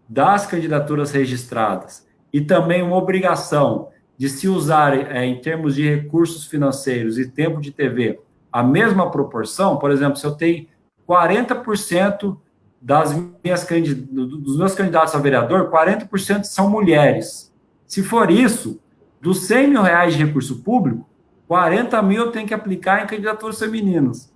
das candidaturas registradas e também uma obrigação de se usar, em termos de recursos financeiros e tempo de TV, a mesma proporção. Por exemplo, se eu tenho 40% dos meus candidatos a vereador, 40% são mulheres. Se for isso, dos 100 mil reais de recurso público, 40 mil eu tenho que aplicar em candidaturas femininas.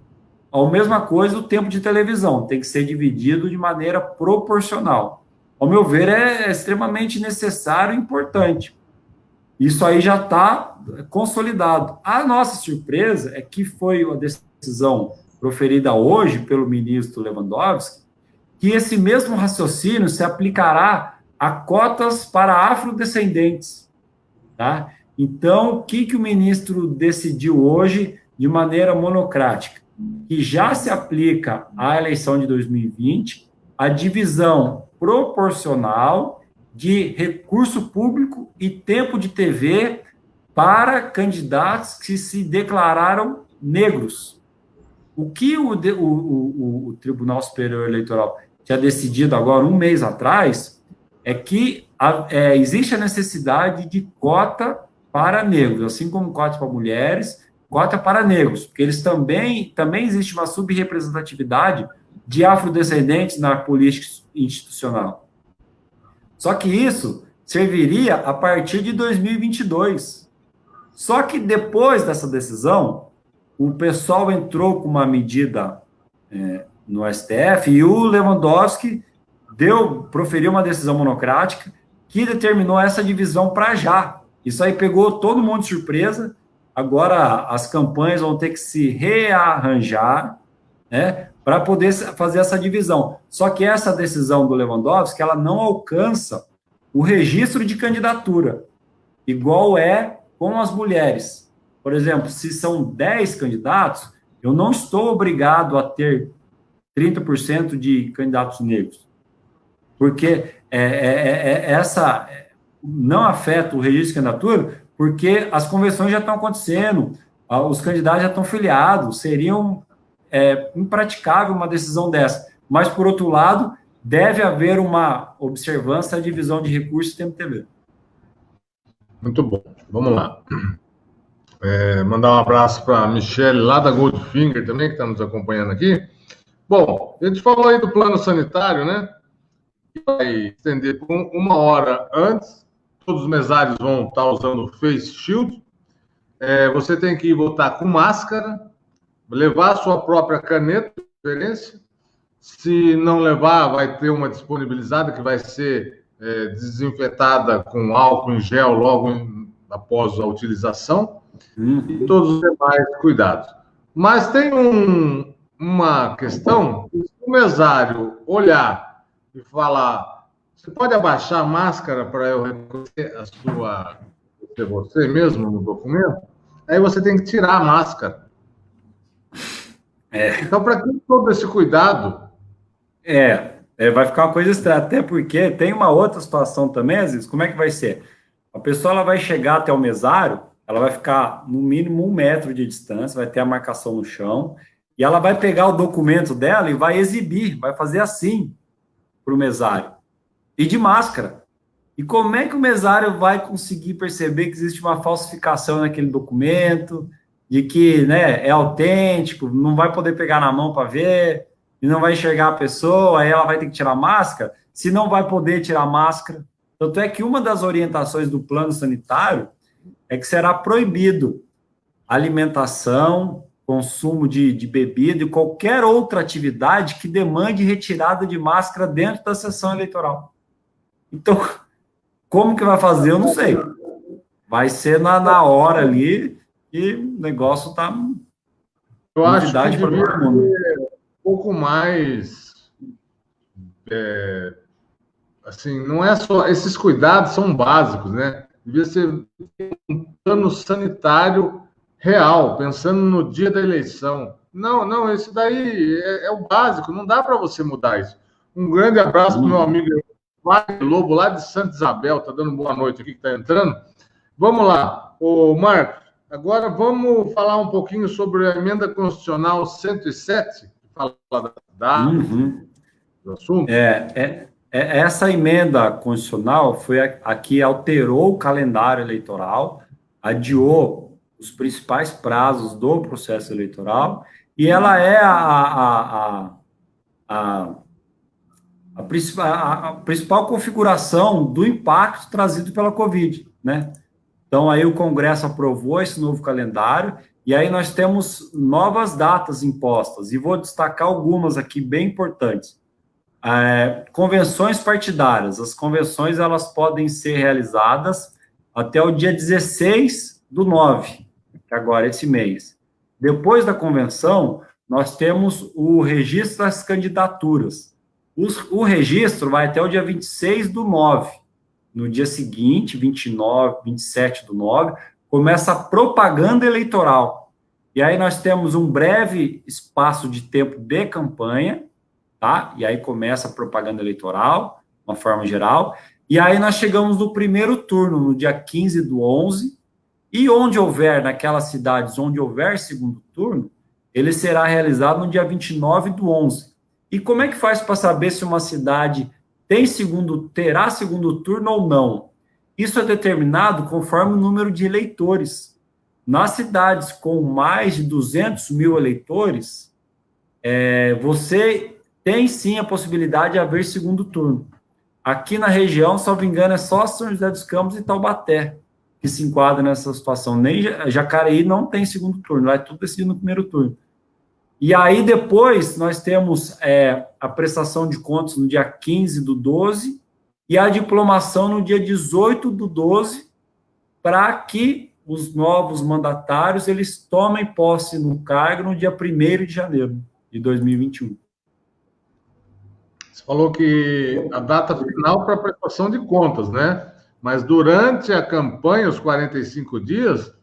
A mesma coisa, o tempo de televisão tem que ser dividido de maneira proporcional. Ao meu ver, é extremamente necessário e importante. Isso aí já está consolidado. A nossa surpresa é que foi uma decisão proferida hoje pelo ministro Lewandowski, que esse mesmo raciocínio se aplicará a cotas para afrodescendentes. Tá? Então, o que o ministro decidiu hoje de maneira monocrática? Que já se aplica à eleição de 2020 a divisão proporcional de recurso público e tempo de TV para candidatos que se declararam negros. O que o Tribunal Superior Eleitoral tinha decidido agora, um mês atrás, é que existe a necessidade de cota para negros, assim como cota para mulheres, cota para negros, porque eles também existe uma subrepresentatividade de afrodescendentes na política institucional. Só que isso serviria a partir de 2022. Só que depois dessa decisão, o pessoal entrou com uma medida no STF e o Lewandowski proferiu uma decisão monocrática que determinou essa divisão para já. Isso aí pegou todo mundo de surpresa. Agora as campanhas vão ter que se rearranjar, né, para poder fazer essa divisão. Só que essa decisão do Lewandowski, ela não alcança o registro de candidatura, igual é com as mulheres. Por exemplo, se são 10 candidatos, eu não estou obrigado a ter 30% de candidatos negros, porque essa não afeta o registro de candidatura, porque as convenções já estão acontecendo, os candidatos já estão filiados, seriam impraticável uma decisão dessa. Mas, por outro lado, deve haver uma observância à divisão de recursos do MTV. Muito bom. Vamos lá. Mandar um abraço para a Michelle, lá da Goldfinger, também, que está nos acompanhando aqui. Bom, a gente falou aí do plano sanitário, né? Vai estender por 1 hora antes. Todos os mesários vão estar usando o Face Shield. Você tem que votar com máscara, levar a sua própria caneta de preferência. Se não levar, vai ter uma disponibilizada que vai ser desinfetada com álcool em gel logo após a utilização. E todos os demais cuidados. Mas tem uma questão: se o mesário olhar e falar, você pode abaixar a máscara para eu reconhecer você mesmo no documento? Aí você tem que tirar a máscara. Então, para que todo esse cuidado? Vai ficar uma coisa estranha, até porque tem uma outra situação também, às vezes, como é que vai ser? A pessoa ela vai chegar até o mesário, ela vai ficar no mínimo 1 metro de distância, vai ter a marcação no chão, e ela vai pegar o documento dela e vai exibir, vai fazer assim para o mesário, e de máscara. E como é que o mesário vai conseguir perceber que existe uma falsificação naquele documento, de que, né, é autêntico, não vai poder pegar na mão para ver, e não vai enxergar a pessoa, aí ela vai ter que tirar a máscara, se não vai poder tirar a máscara. Tanto é que uma das orientações do plano sanitário é que será proibido alimentação, consumo de bebida e qualquer outra atividade que demande retirada de máscara dentro da sessão eleitoral. Então, como que vai fazer, eu não sei. Vai ser na hora ali e o negócio está... Eu acho que devia ter um pouco mais... assim, não é só... Esses cuidados são básicos, né? Devia ser um plano sanitário real, pensando no dia da eleição. Não, esse daí é o básico, não dá para você mudar isso. Um grande abraço para o meu amigo Wagner Lobo, lá de Santa Isabel, está dando boa noite aqui, que está entrando. Vamos lá, Marco, agora vamos falar um pouquinho sobre a emenda constitucional 107, que fala do assunto. Essa emenda constitucional foi a que alterou o calendário eleitoral, adiou os principais prazos do processo eleitoral, e ela é a principal configuração do impacto trazido pela Covid, né? Então, aí o Congresso aprovou esse novo calendário, e aí nós temos novas datas impostas, e vou destacar algumas aqui bem importantes. Convenções partidárias. As convenções elas podem ser realizadas até o dia 16/9, que agora é esse mês. Depois da convenção, nós temos o registro das candidaturas. O registro vai até o dia 26/9. No dia seguinte, 29, 27/9, começa a propaganda eleitoral. E aí nós temos um breve espaço de tempo de campanha, tá? E aí começa a propaganda eleitoral, de uma forma geral, e aí nós chegamos no primeiro turno, no dia 15/11, e onde houver, naquelas cidades onde houver segundo turno, ele será realizado no dia 29/11. E como é que faz para saber se uma cidade terá segundo turno ou não? Isso é determinado conforme o número de eleitores. Nas cidades com mais de 200 mil eleitores, você tem sim a possibilidade de haver segundo turno. Aqui na região, se não me engano, é só São José dos Campos e Taubaté que se enquadra nessa situação. Nem Jacareí não tem segundo turno, lá é tudo decidido no primeiro turno. E aí depois nós temos a prestação de contas no dia 15/12, e a diplomação no dia 18/12, para que os novos mandatários eles tomem posse no cargo no dia 1º de janeiro de 2021. Você falou que a data final para a prestação de contas, né? Mas durante a campanha, os 45 dias,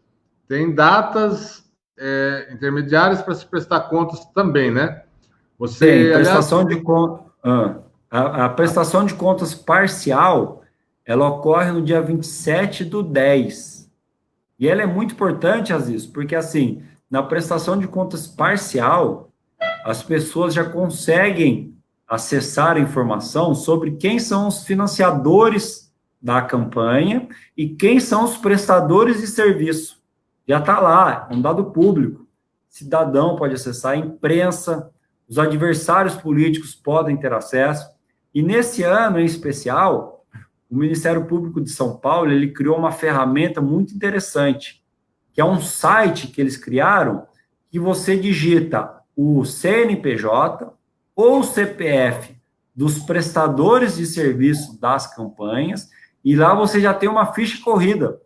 tem datas intermediárias para se prestar contas também, né? Tem prestação de contas. A prestação de contas parcial, ela ocorre no dia 27/10. E ela é muito importante, Aziz, porque, assim, na prestação de contas parcial, as pessoas já conseguem acessar a informação sobre quem são os financiadores da campanha e quem são os prestadores de serviço. Já está lá, é um dado público. Cidadão pode acessar, a imprensa, os adversários políticos podem ter acesso. E nesse ano, em especial, o Ministério Público de São Paulo, ele criou uma ferramenta muito interessante, que é um site que eles criaram, que você digita o CNPJ ou o CPF dos prestadores de serviço das campanhas, e lá você já tem uma ficha corrida.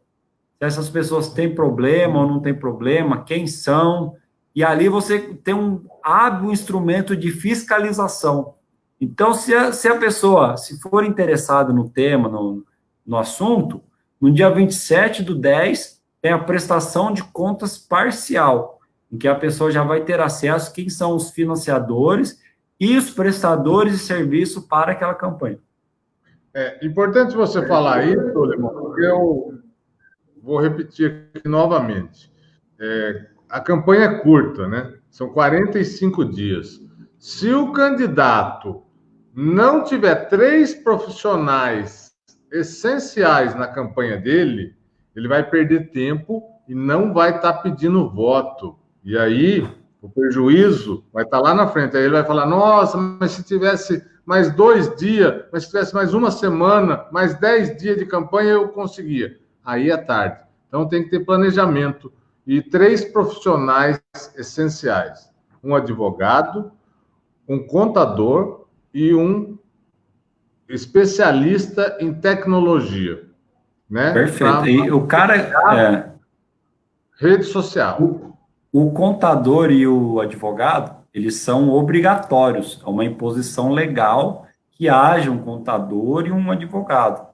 Se essas pessoas têm problema ou não têm problema, quem são, e ali você tem um hábil instrumento de fiscalização. Então, se a pessoa, se for interessada no tema, no assunto, no dia 27/10, tem a prestação de contas parcial, em que a pessoa já vai ter acesso a quem são os financiadores e os prestadores de serviço para aquela campanha. É importante você falar isso, Lemão, porque eu vou repetir aqui novamente. A campanha é curta, né? São 45 dias. Se o candidato não tiver 3 profissionais essenciais na campanha dele, ele vai perder tempo e não vai estar pedindo voto. E aí, o prejuízo vai estar lá na frente. Aí ele vai falar, nossa, mas se tivesse mais 2 dias, mas se tivesse mais uma semana, mais 10 dias de campanha, eu conseguia. Aí é tarde. Então, tem que ter planejamento. E 3 profissionais essenciais. Um advogado, um contador e um especialista em tecnologia, né? Perfeito. E o cara... Rede social. O contador e o advogado, eles são obrigatórios. É uma imposição legal que haja um contador e um advogado.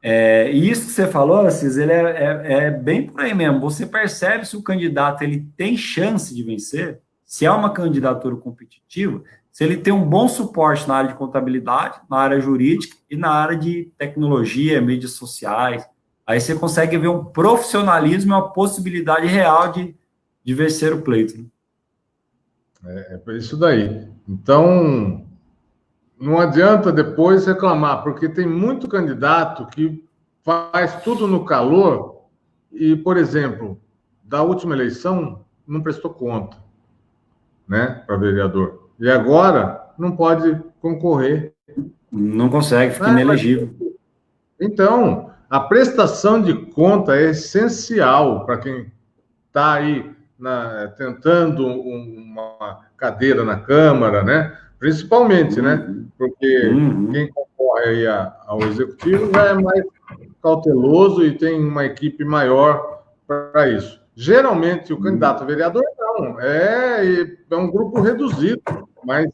E isso que você falou, Assis, ele é bem por aí mesmo. Você percebe se o candidato ele tem chance de vencer, se é uma candidatura competitiva, se ele tem um bom suporte na área de contabilidade, na área jurídica e na área de tecnologia, mídias sociais. Aí você consegue ver um profissionalismo e uma possibilidade real de vencer o pleito. É isso daí. Então, não adianta depois reclamar, porque tem muito candidato que faz tudo no calor e, por exemplo, da última eleição, não prestou conta, né, para vereador. E agora não pode concorrer. Não consegue, fica inelegível. Então, a prestação de conta é essencial para quem está aí tentando uma cadeira na Câmara, né? Principalmente, né? Porque quem concorre aí ao Executivo já é mais cauteloso e tem uma equipe maior para isso. Geralmente, o candidato a vereador não, é um grupo reduzido, mas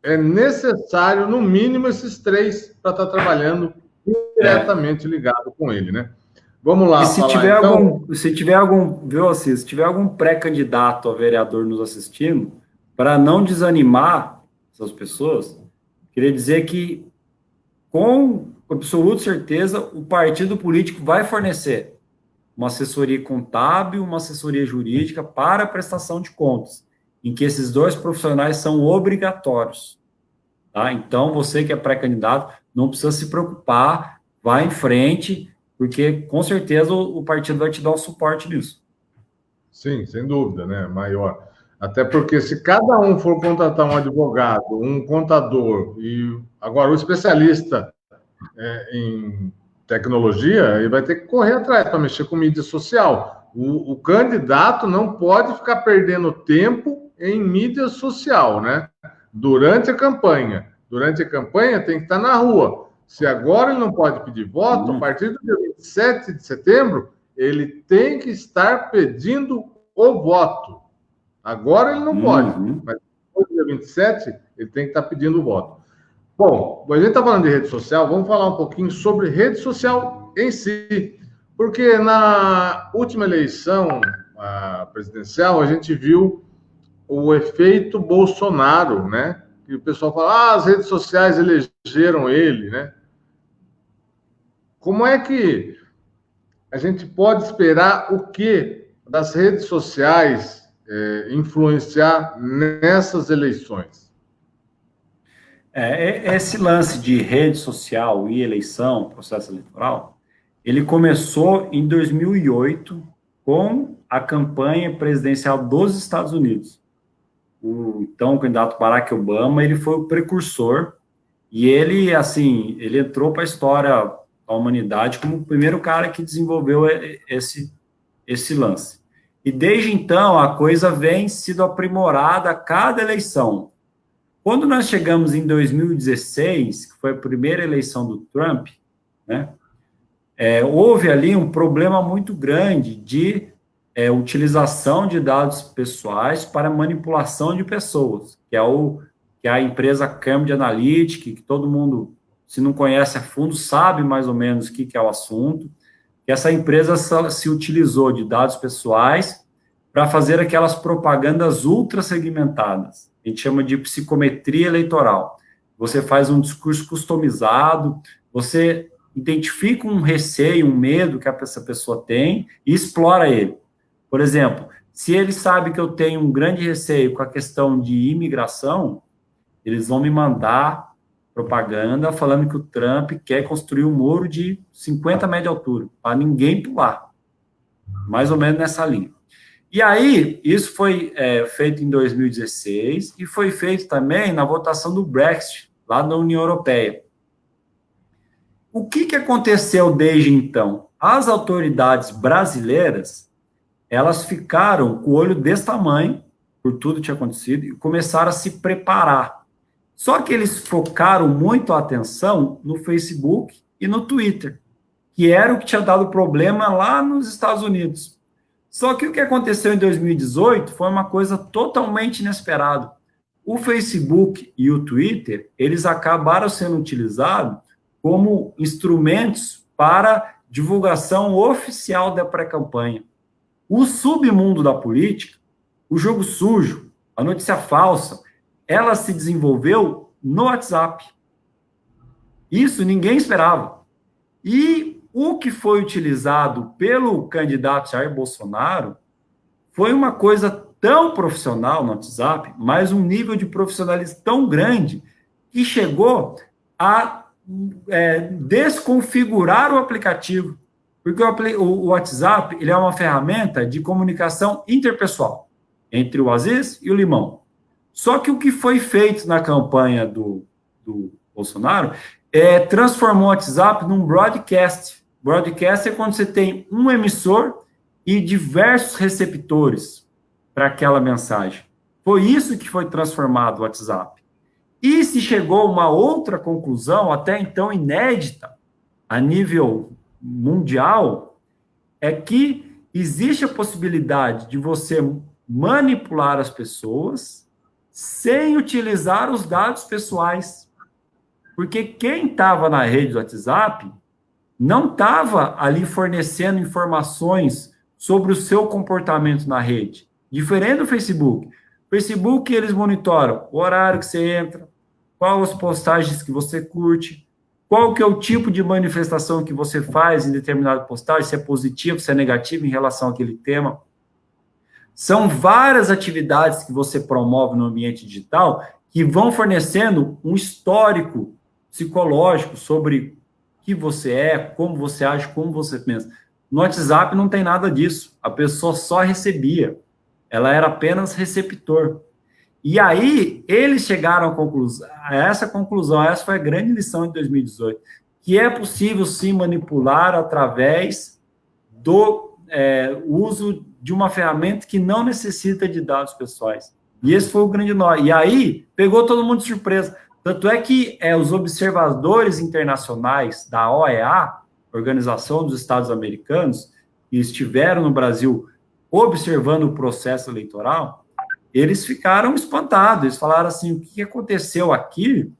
é necessário, no mínimo, esses 3 para estar trabalhando diretamente ligado com ele, né? Vamos lá. E se tiver algum pré-candidato a vereador nos assistindo, para não desanimar essas pessoas, queria dizer que, com absoluta certeza, o partido político vai fornecer uma assessoria contábil, uma assessoria jurídica para a prestação de contas, em que esses 2 profissionais são obrigatórios. Tá? Então, você que é pré-candidato, não precisa se preocupar, vá em frente, porque, com certeza, o partido vai te dar um suporte nisso. Sim, sem dúvida, né? Maior. Até porque se cada um for contratar um advogado, um contador, e agora o especialista em tecnologia, ele vai ter que correr atrás para mexer com mídia social. O candidato não pode ficar perdendo tempo em mídia social, né? Durante a campanha. Durante a campanha tem que estar na rua. Se agora ele não pode pedir voto, a partir do dia 27 de setembro, ele tem que estar pedindo o voto. Agora ele não pode, mas depois do dia 27, ele tem que estar pedindo o voto. Bom, a gente está falando de rede social, vamos falar um pouquinho sobre rede social em si. Porque na última eleição presidencial, a gente viu o efeito Bolsonaro, né? E o pessoal fala, as redes sociais elegeram ele, né? Como é que a gente pode esperar o que das redes sociais influenciar nessas eleições? Esse lance de rede social e eleição, processo eleitoral, ele começou em 2008 com a campanha presidencial dos Estados Unidos. O então candidato Barack Obama, ele foi o precursor e ele, assim, ele entrou para a história da humanidade como o primeiro cara que desenvolveu esse lance. E desde então, a coisa vem sido aprimorada a cada eleição. Quando nós chegamos em 2016, que foi a primeira eleição do Trump, né, houve ali um problema muito grande de utilização de dados pessoais para manipulação de pessoas, que é a empresa Cambridge Analytica, que todo mundo, se não conhece a fundo, sabe mais ou menos o que é o assunto, que essa empresa se utilizou de dados pessoais para fazer aquelas propagandas ultra segmentadas. A gente chama de psicometria eleitoral. Você faz um discurso customizado, você identifica um receio, um medo que essa pessoa tem e explora ele. Por exemplo, se ele sabe que eu tenho um grande receio com a questão de imigração, eles vão me mandar propaganda falando que o Trump quer construir um muro de 50 metros de altura, para ninguém pular. Mais ou menos nessa linha. E aí, isso foi feito em 2016 e foi feito também na votação do Brexit, lá na União Europeia. O que aconteceu desde então? As autoridades brasileiras, elas ficaram com o olho desse tamanho, por tudo que tinha acontecido, e começaram a se preparar. Só que eles focaram muito a atenção no Facebook e no Twitter, que era o que tinha dado problema lá nos Estados Unidos. Só que o que aconteceu em 2018 foi uma coisa totalmente inesperada. O Facebook e o Twitter, eles acabaram sendo utilizados como instrumentos para divulgação oficial da pré-campanha. O submundo da política, o jogo sujo, a notícia falsa, ela se desenvolveu no WhatsApp. Isso ninguém esperava. E o que foi utilizado pelo candidato Jair Bolsonaro foi uma coisa tão profissional no WhatsApp, mas um nível de profissionalismo tão grande, que chegou a desconfigurar o aplicativo. Porque o WhatsApp ele é uma ferramenta de comunicação interpessoal entre o Aziz e o Limão. Só que o que foi feito na campanha do Bolsonaro transformou o WhatsApp num broadcast. Broadcast é quando você tem um emissor e diversos receptores para aquela mensagem. Foi isso que foi transformado o WhatsApp. E se chegou a uma outra conclusão, até então inédita, a nível mundial, é que existe a possibilidade de você manipular as pessoas sem utilizar os dados pessoais. Porque quem estava na rede do WhatsApp não estava ali fornecendo informações sobre o seu comportamento na rede. Diferente do Facebook. Facebook, eles monitoram o horário que você entra, quais as postagens que você curte, qual que é o tipo de manifestação que você faz em determinada postagem, se é positivo, se é negativo em relação àquele tema. São várias atividades que você promove no ambiente digital que vão fornecendo um histórico psicológico sobre o que você é, como você age, como você pensa. No WhatsApp não tem nada disso. A pessoa só recebia. Ela era apenas receptor. E aí, eles chegaram a essa conclusão, essa foi a grande lição de 2018, que é possível, sim, manipular através do uso de uma ferramenta que não necessita de dados pessoais. E esse foi o grande nó. E aí, pegou todo mundo de surpresa. Tanto é que os observadores internacionais da OEA, Organização dos Estados Americanos, que estiveram no Brasil observando o processo eleitoral, eles ficaram espantados. Eles falaram assim: o que aconteceu aqui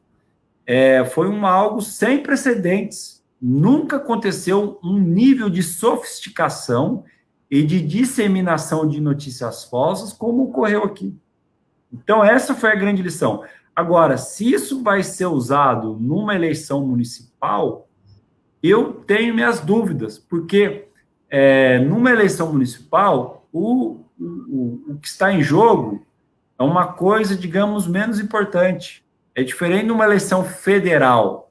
foi algo sem precedentes. Nunca aconteceu um nível de sofisticação e de disseminação de notícias falsas como ocorreu aqui. Então, essa foi a grande lição. Agora, se isso vai ser usado numa eleição municipal, eu tenho minhas dúvidas, porque numa eleição municipal, o que está em jogo é uma coisa, digamos, menos importante. É diferente de uma eleição federal,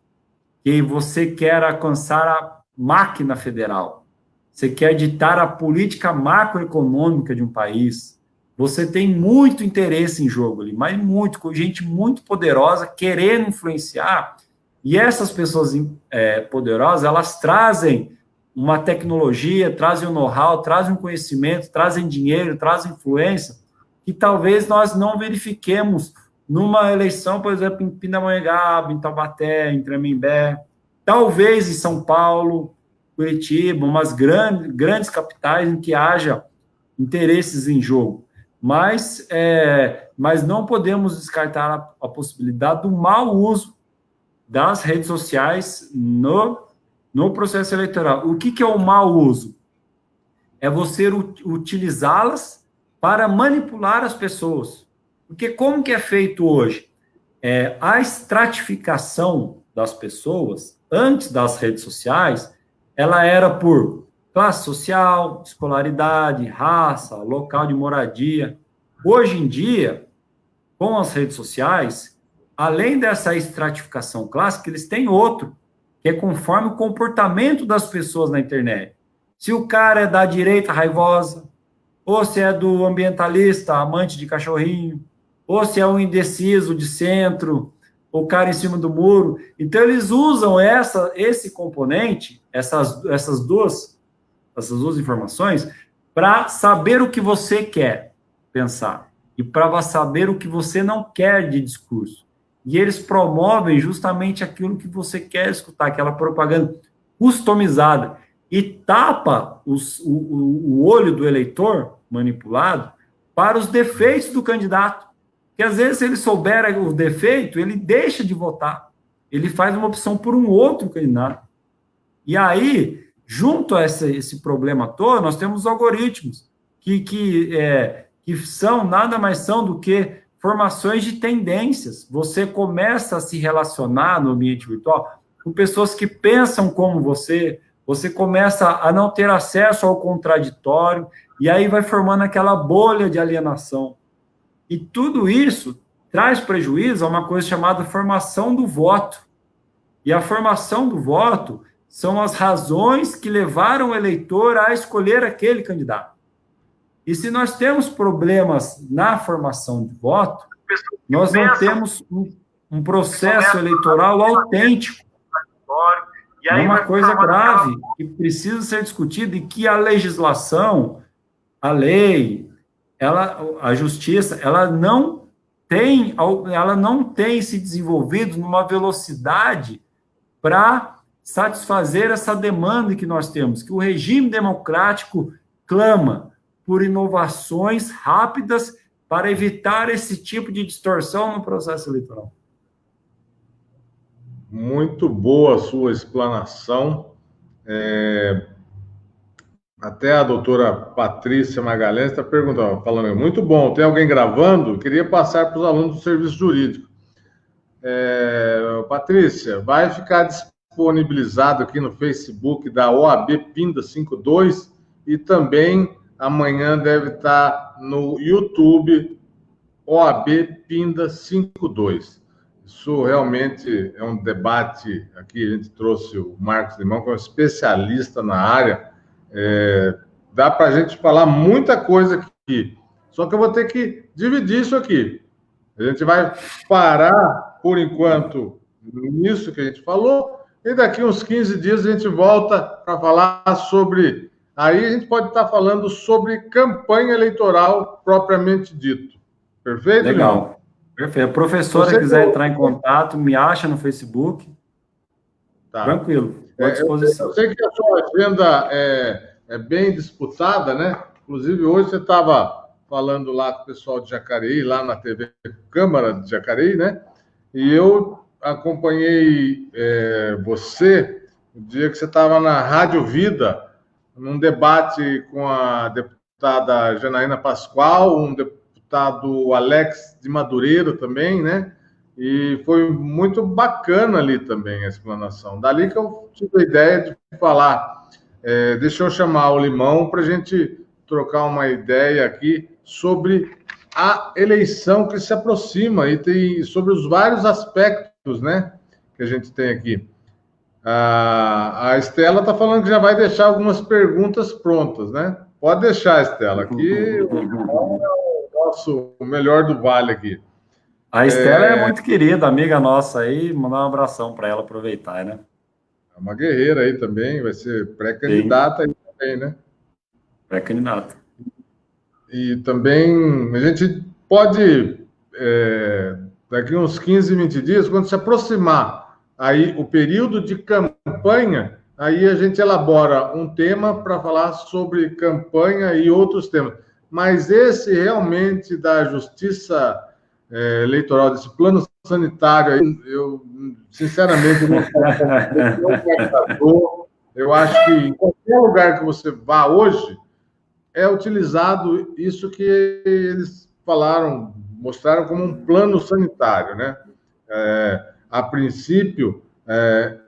que você quer alcançar a máquina federal, você quer ditar a política macroeconômica de um país, você tem muito interesse em jogo ali, mas muito, com gente muito poderosa querendo influenciar, e essas pessoas poderosas, elas trazem uma tecnologia, trazem um know-how, trazem um conhecimento, trazem dinheiro, trazem influência, que talvez nós não verifiquemos numa eleição, por exemplo, em Pindamonhangaba, em Taubaté, em Tremembé, talvez em São Paulo, Curitiba, umas grandes capitais em que haja interesses em jogo. Mas não podemos descartar a possibilidade do mau uso das redes sociais no processo eleitoral. O que é o mau uso? É você utilizá-las para manipular as pessoas. Porque como que é feito hoje? A estratificação das pessoas, antes das redes sociais, ela era por classe social, escolaridade, raça, local de moradia. Hoje em dia, com as redes sociais, além dessa estratificação clássica, eles têm outro, que é conforme o comportamento das pessoas na internet. Se o cara é da direita raivosa, ou se é do ambientalista, amante de cachorrinho, ou se é um indeciso de centro, o cara em cima do muro. Então, eles usam esse componente, essas duas informações, para saber o que você quer pensar e para saber o que você não quer de discurso. E eles promovem justamente aquilo que você quer escutar, aquela propaganda customizada, e tapa o olho do eleitor manipulado para os defeitos do candidato. Que às vezes, se ele souber o defeito, ele deixa de votar. Ele faz uma opção por um outro candidato. E aí, junto a esse problema todo, nós temos algoritmos que nada mais são do que formações de tendências. Você começa a se relacionar no ambiente virtual com pessoas que pensam como você começa a não ter acesso ao contraditório, e aí vai formando aquela bolha de alienação. E tudo isso traz prejuízo a uma coisa chamada formação do voto. E a formação do voto são as razões que levaram o eleitor a escolher aquele candidato. E se nós temos problemas na formação de voto, nós não temos um processo eleitoral autêntico. É uma coisa grave que precisa ser discutida, e que a legislação, a lei, a justiça, ela não tem se desenvolvido numa velocidade para satisfazer essa demanda que nós temos, que o regime democrático clama por inovações rápidas para evitar esse tipo de distorção no processo eleitoral. Muito boa a sua explanação. Até a doutora Patrícia Magalhães está perguntando, falando, muito bom, tem alguém gravando? Queria passar para os alunos do serviço jurídico. Patrícia, vai ficar disponibilizado aqui no Facebook da OAB Pinda 52, e também amanhã deve estar no YouTube OAB Pinda 52. Isso realmente é um debate. Aqui a gente trouxe o Marcos Limão, que é um especialista na área. Dá para a gente falar muita coisa aqui. Só que eu vou ter que dividir isso aqui. A gente vai parar, por enquanto, nisso que a gente falou, e daqui uns 15 dias a gente volta para falar sobre... Aí a gente pode estar falando sobre campanha eleitoral propriamente dito. Perfeito, Legal. Limão? Perfeito. A professora quiser entrar em contato, me acha no Facebook. Tá. Tranquilo, estou à disposição. Eu sei que a sua agenda é bem disputada, né? Inclusive, hoje você estava falando lá com o pessoal de Jacareí, lá na TV Câmara de Jacareí, né? E eu acompanhei você no dia que você estava na Rádio Vida, num debate com a deputada Janaína Pascoal, um deputado Alex de Madureira também, né? E foi muito bacana ali também a explanação. Dali que eu tive a ideia de falar, deixa eu chamar o Limão para a gente trocar uma ideia aqui sobre a eleição que se aproxima e tem sobre os vários aspectos, né, que a gente tem aqui. A Estela está falando que já vai deixar algumas perguntas prontas, né? Pode deixar, Estela, aqui o melhor do vale aqui. A Estela é muito querida, amiga nossa aí, mandar um abração para ela aproveitar, né? É uma guerreira aí também, vai ser pré-candidata aí também, né? Pré-candidata. E também a gente pode, daqui uns 15, 20 dias, quando se aproximar aí o período de campanha, aí a gente elabora um tema para falar sobre campanha e outros temas. Mas esse realmente da justiça eleitoral, desse plano sanitário, aí, eu sinceramente não eu acho que em qualquer lugar que você vá hoje, é utilizado isso que eles falaram, mostraram como um plano sanitário, né? A princípio,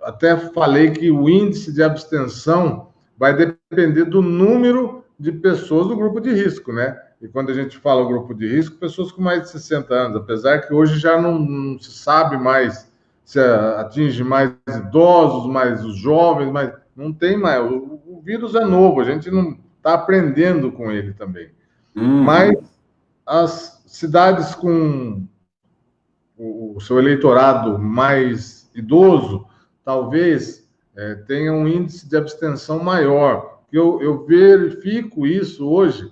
até falei que o índice de abstenção vai depender do número de pessoas do grupo de risco, né? E quando a gente fala grupo de risco, pessoas com mais de 60 anos, apesar que hoje já não se sabe mais se atinge mais idosos, mais os jovens, mas não tem mais. O vírus é novo, a gente não está aprendendo com ele também. Mas as cidades com o seu eleitorado mais idoso, talvez tenham um índice de abstenção maior. Eu verifico isso hoje.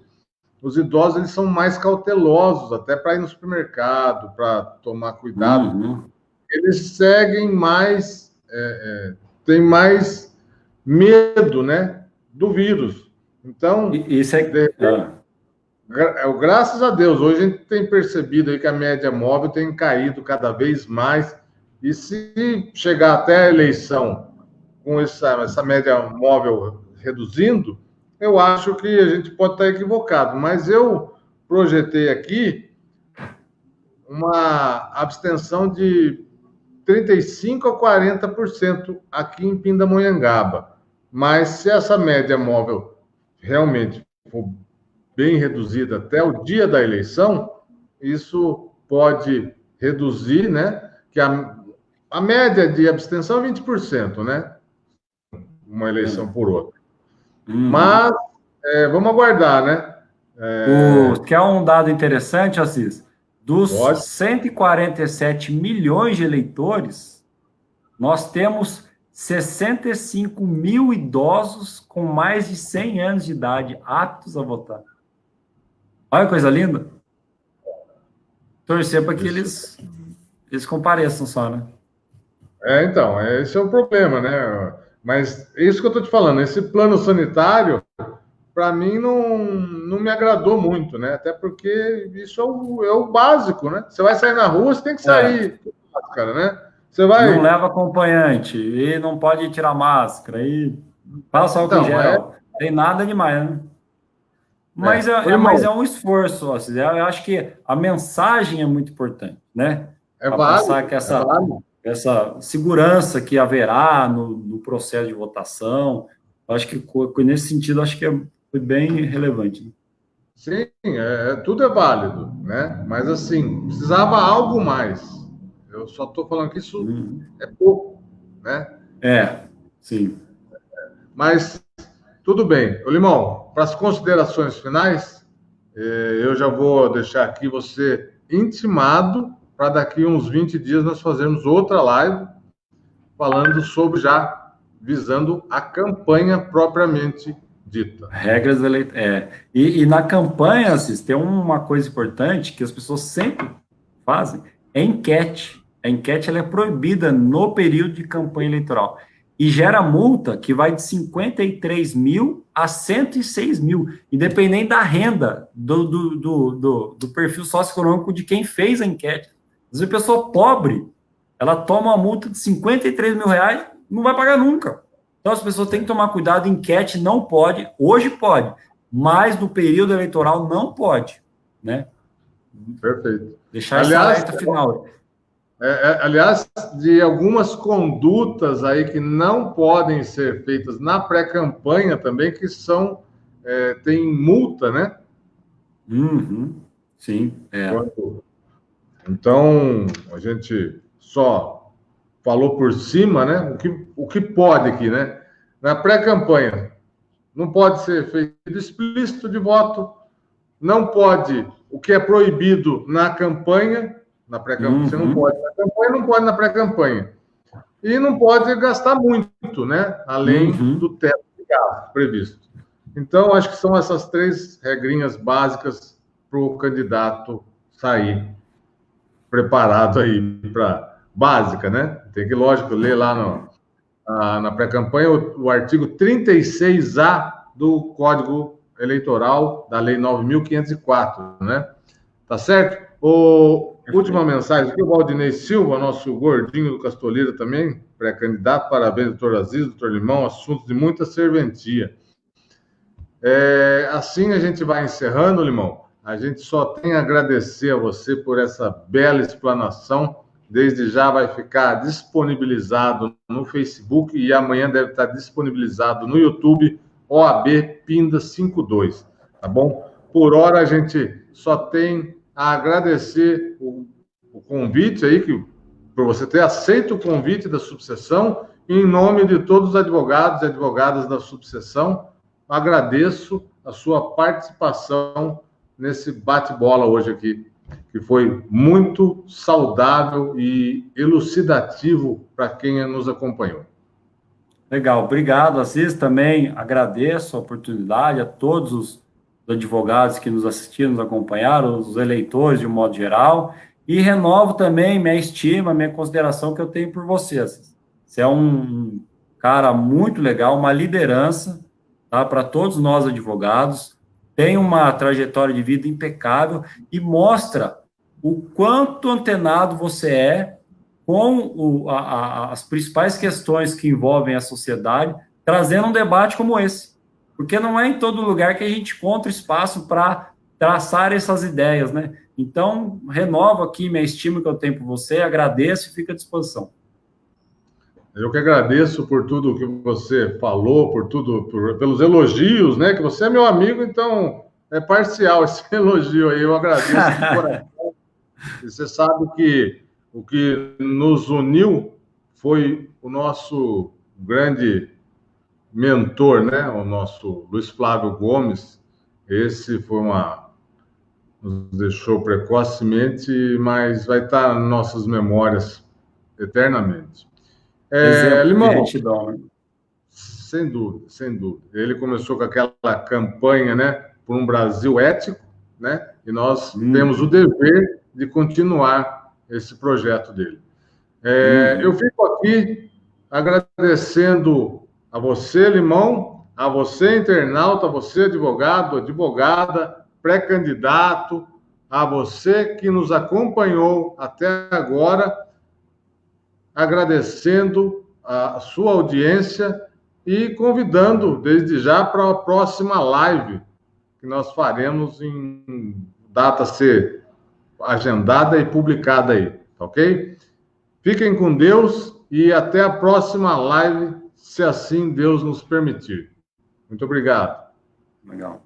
Os idosos eles são mais cautelosos, até para ir no supermercado, para tomar cuidado. Eles seguem mais, têm mais medo, né, do vírus. Então, isso graças a Deus, hoje a gente tem percebido aí que a média móvel tem caído cada vez mais, e se chegar até a eleição com essa média móvel reduzindo, eu acho que a gente pode estar equivocado, mas eu projetei aqui uma abstenção de 35% a 40% aqui em Pindamonhangaba. Mas se essa média móvel realmente for bem reduzida até o dia da eleição, isso pode reduzir, né? Que a média de abstenção é 20%, né? Uma eleição por outra. Mas vamos aguardar, né? Quer um dado interessante, Assis? Dos 147 milhões de eleitores, nós temos 65 mil idosos com mais de 100 anos de idade aptos a votar. Olha que coisa linda. Torcer para que eles compareçam só, né? Então, esse é o problema, né? Mas é isso que eu estou te falando, esse plano sanitário, para mim, não me agradou muito, né? Até porque isso é o básico, né? Você vai sair na rua, você tem que sair com máscara, né? Você vai... Não leva acompanhante, e não pode tirar máscara, e passa álcool em gel. Tem nada demais, né? Mas é um esforço, assim, eu acho que a mensagem é muito importante, né? Passar que essa segurança que haverá no processo de votação, eu acho que nesse sentido, acho que foi bem relevante. Né? Sim, tudo é válido, né? Mas assim, precisava algo mais. Eu só estou falando que isso é pouco, né? Sim. Mas tudo bem. Ô, Limão, para as considerações finais, eu já vou deixar aqui você intimado para daqui uns 20 dias nós fazermos outra live falando sobre já visando a campanha propriamente dita. Regras da lei. E na campanha, Assis, tem uma coisa importante que as pessoas sempre fazem é enquete. A enquete ela é proibida no período de campanha eleitoral. E gera multa que vai de 53 mil a 106 mil, independente da renda do perfil socioeconômico de quem fez a enquete. Às vezes a pessoa pobre, ela toma uma multa de 53 mil reais, não vai pagar nunca. Então as pessoas têm que tomar cuidado, enquete não pode, hoje pode, mas no período eleitoral não pode, né? Perfeito. Deixar essa alerta final. Aliás, de algumas condutas aí que não podem ser feitas na pré-campanha também, que são, tem multa, né? Uhum. Sim, Então, a gente só falou por cima, né? O que pode aqui, né? Na pré-campanha, não pode ser feito explícito de voto, não pode, o que é proibido na campanha, na pré-campanha, você não pode na campanha, não pode na pré-campanha. E não pode gastar muito, né? Além do teto de gasto previsto. Então, acho que são essas 3 regrinhas básicas para o candidato sair preparado aí para básica, né? Tem que, lógico, ler lá na pré-campanha o artigo 36A do Código Eleitoral da Lei 9.504, né? Tá certo? Última mensagem aqui, o Valdinei Silva, nosso gordinho do Castoleira também, pré-candidato. Parabéns, doutor Aziz, doutor Limão, assuntos de muita serventia. Assim a gente vai encerrando, Limão. A gente só tem a agradecer a você por essa bela explanação. Desde já vai ficar disponibilizado no Facebook e amanhã deve estar disponibilizado no YouTube, OAB Pinda 52, tá bom? Por hora a gente só tem a agradecer o convite aí, por você ter aceito o convite da subseção, em nome de todos os advogados e advogadas da subseção, agradeço a sua participação nesse bate-bola hoje aqui, que foi muito saudável e elucidativo para quem nos acompanhou. Legal, obrigado, Assis, também agradeço a oportunidade a todos os advogados que nos assistiram, nos acompanharam, os eleitores de um modo geral, e renovo também minha estima, minha consideração que eu tenho por você, Assis. Você é um cara muito legal, uma liderança, tá, para todos nós advogados, tem uma trajetória de vida impecável e mostra o quanto antenado você é com as principais questões que envolvem a sociedade, trazendo um debate como esse. Porque não é em todo lugar que a gente encontra espaço para traçar essas ideias, né? Então, renovo aqui minha estima que eu tenho por você, agradeço e fico à disposição. Eu que agradeço por tudo que você falou, pelos elogios, né? Que você é meu amigo, então é parcial esse elogio aí, eu agradeço de coração. E você sabe que o que nos uniu foi o nosso grande mentor, né? O nosso Luiz Flávio Gomes. Esse foi nos deixou precocemente, mas vai estar nas nossas memórias eternamente. Limão, sem dúvida, sem dúvida. Ele começou com aquela campanha, né, por um Brasil ético, né, e nós temos o dever de continuar esse projeto dele. Eu fico aqui agradecendo a você, Limão, a você, internauta, a você, advogado, advogada, pré-candidato, a você que nos acompanhou até agora, agradecendo a sua audiência e convidando desde já para a próxima live que nós faremos em data a ser agendada e publicada aí, ok? Fiquem com Deus e até a próxima live, se assim Deus nos permitir. Muito obrigado. Legal.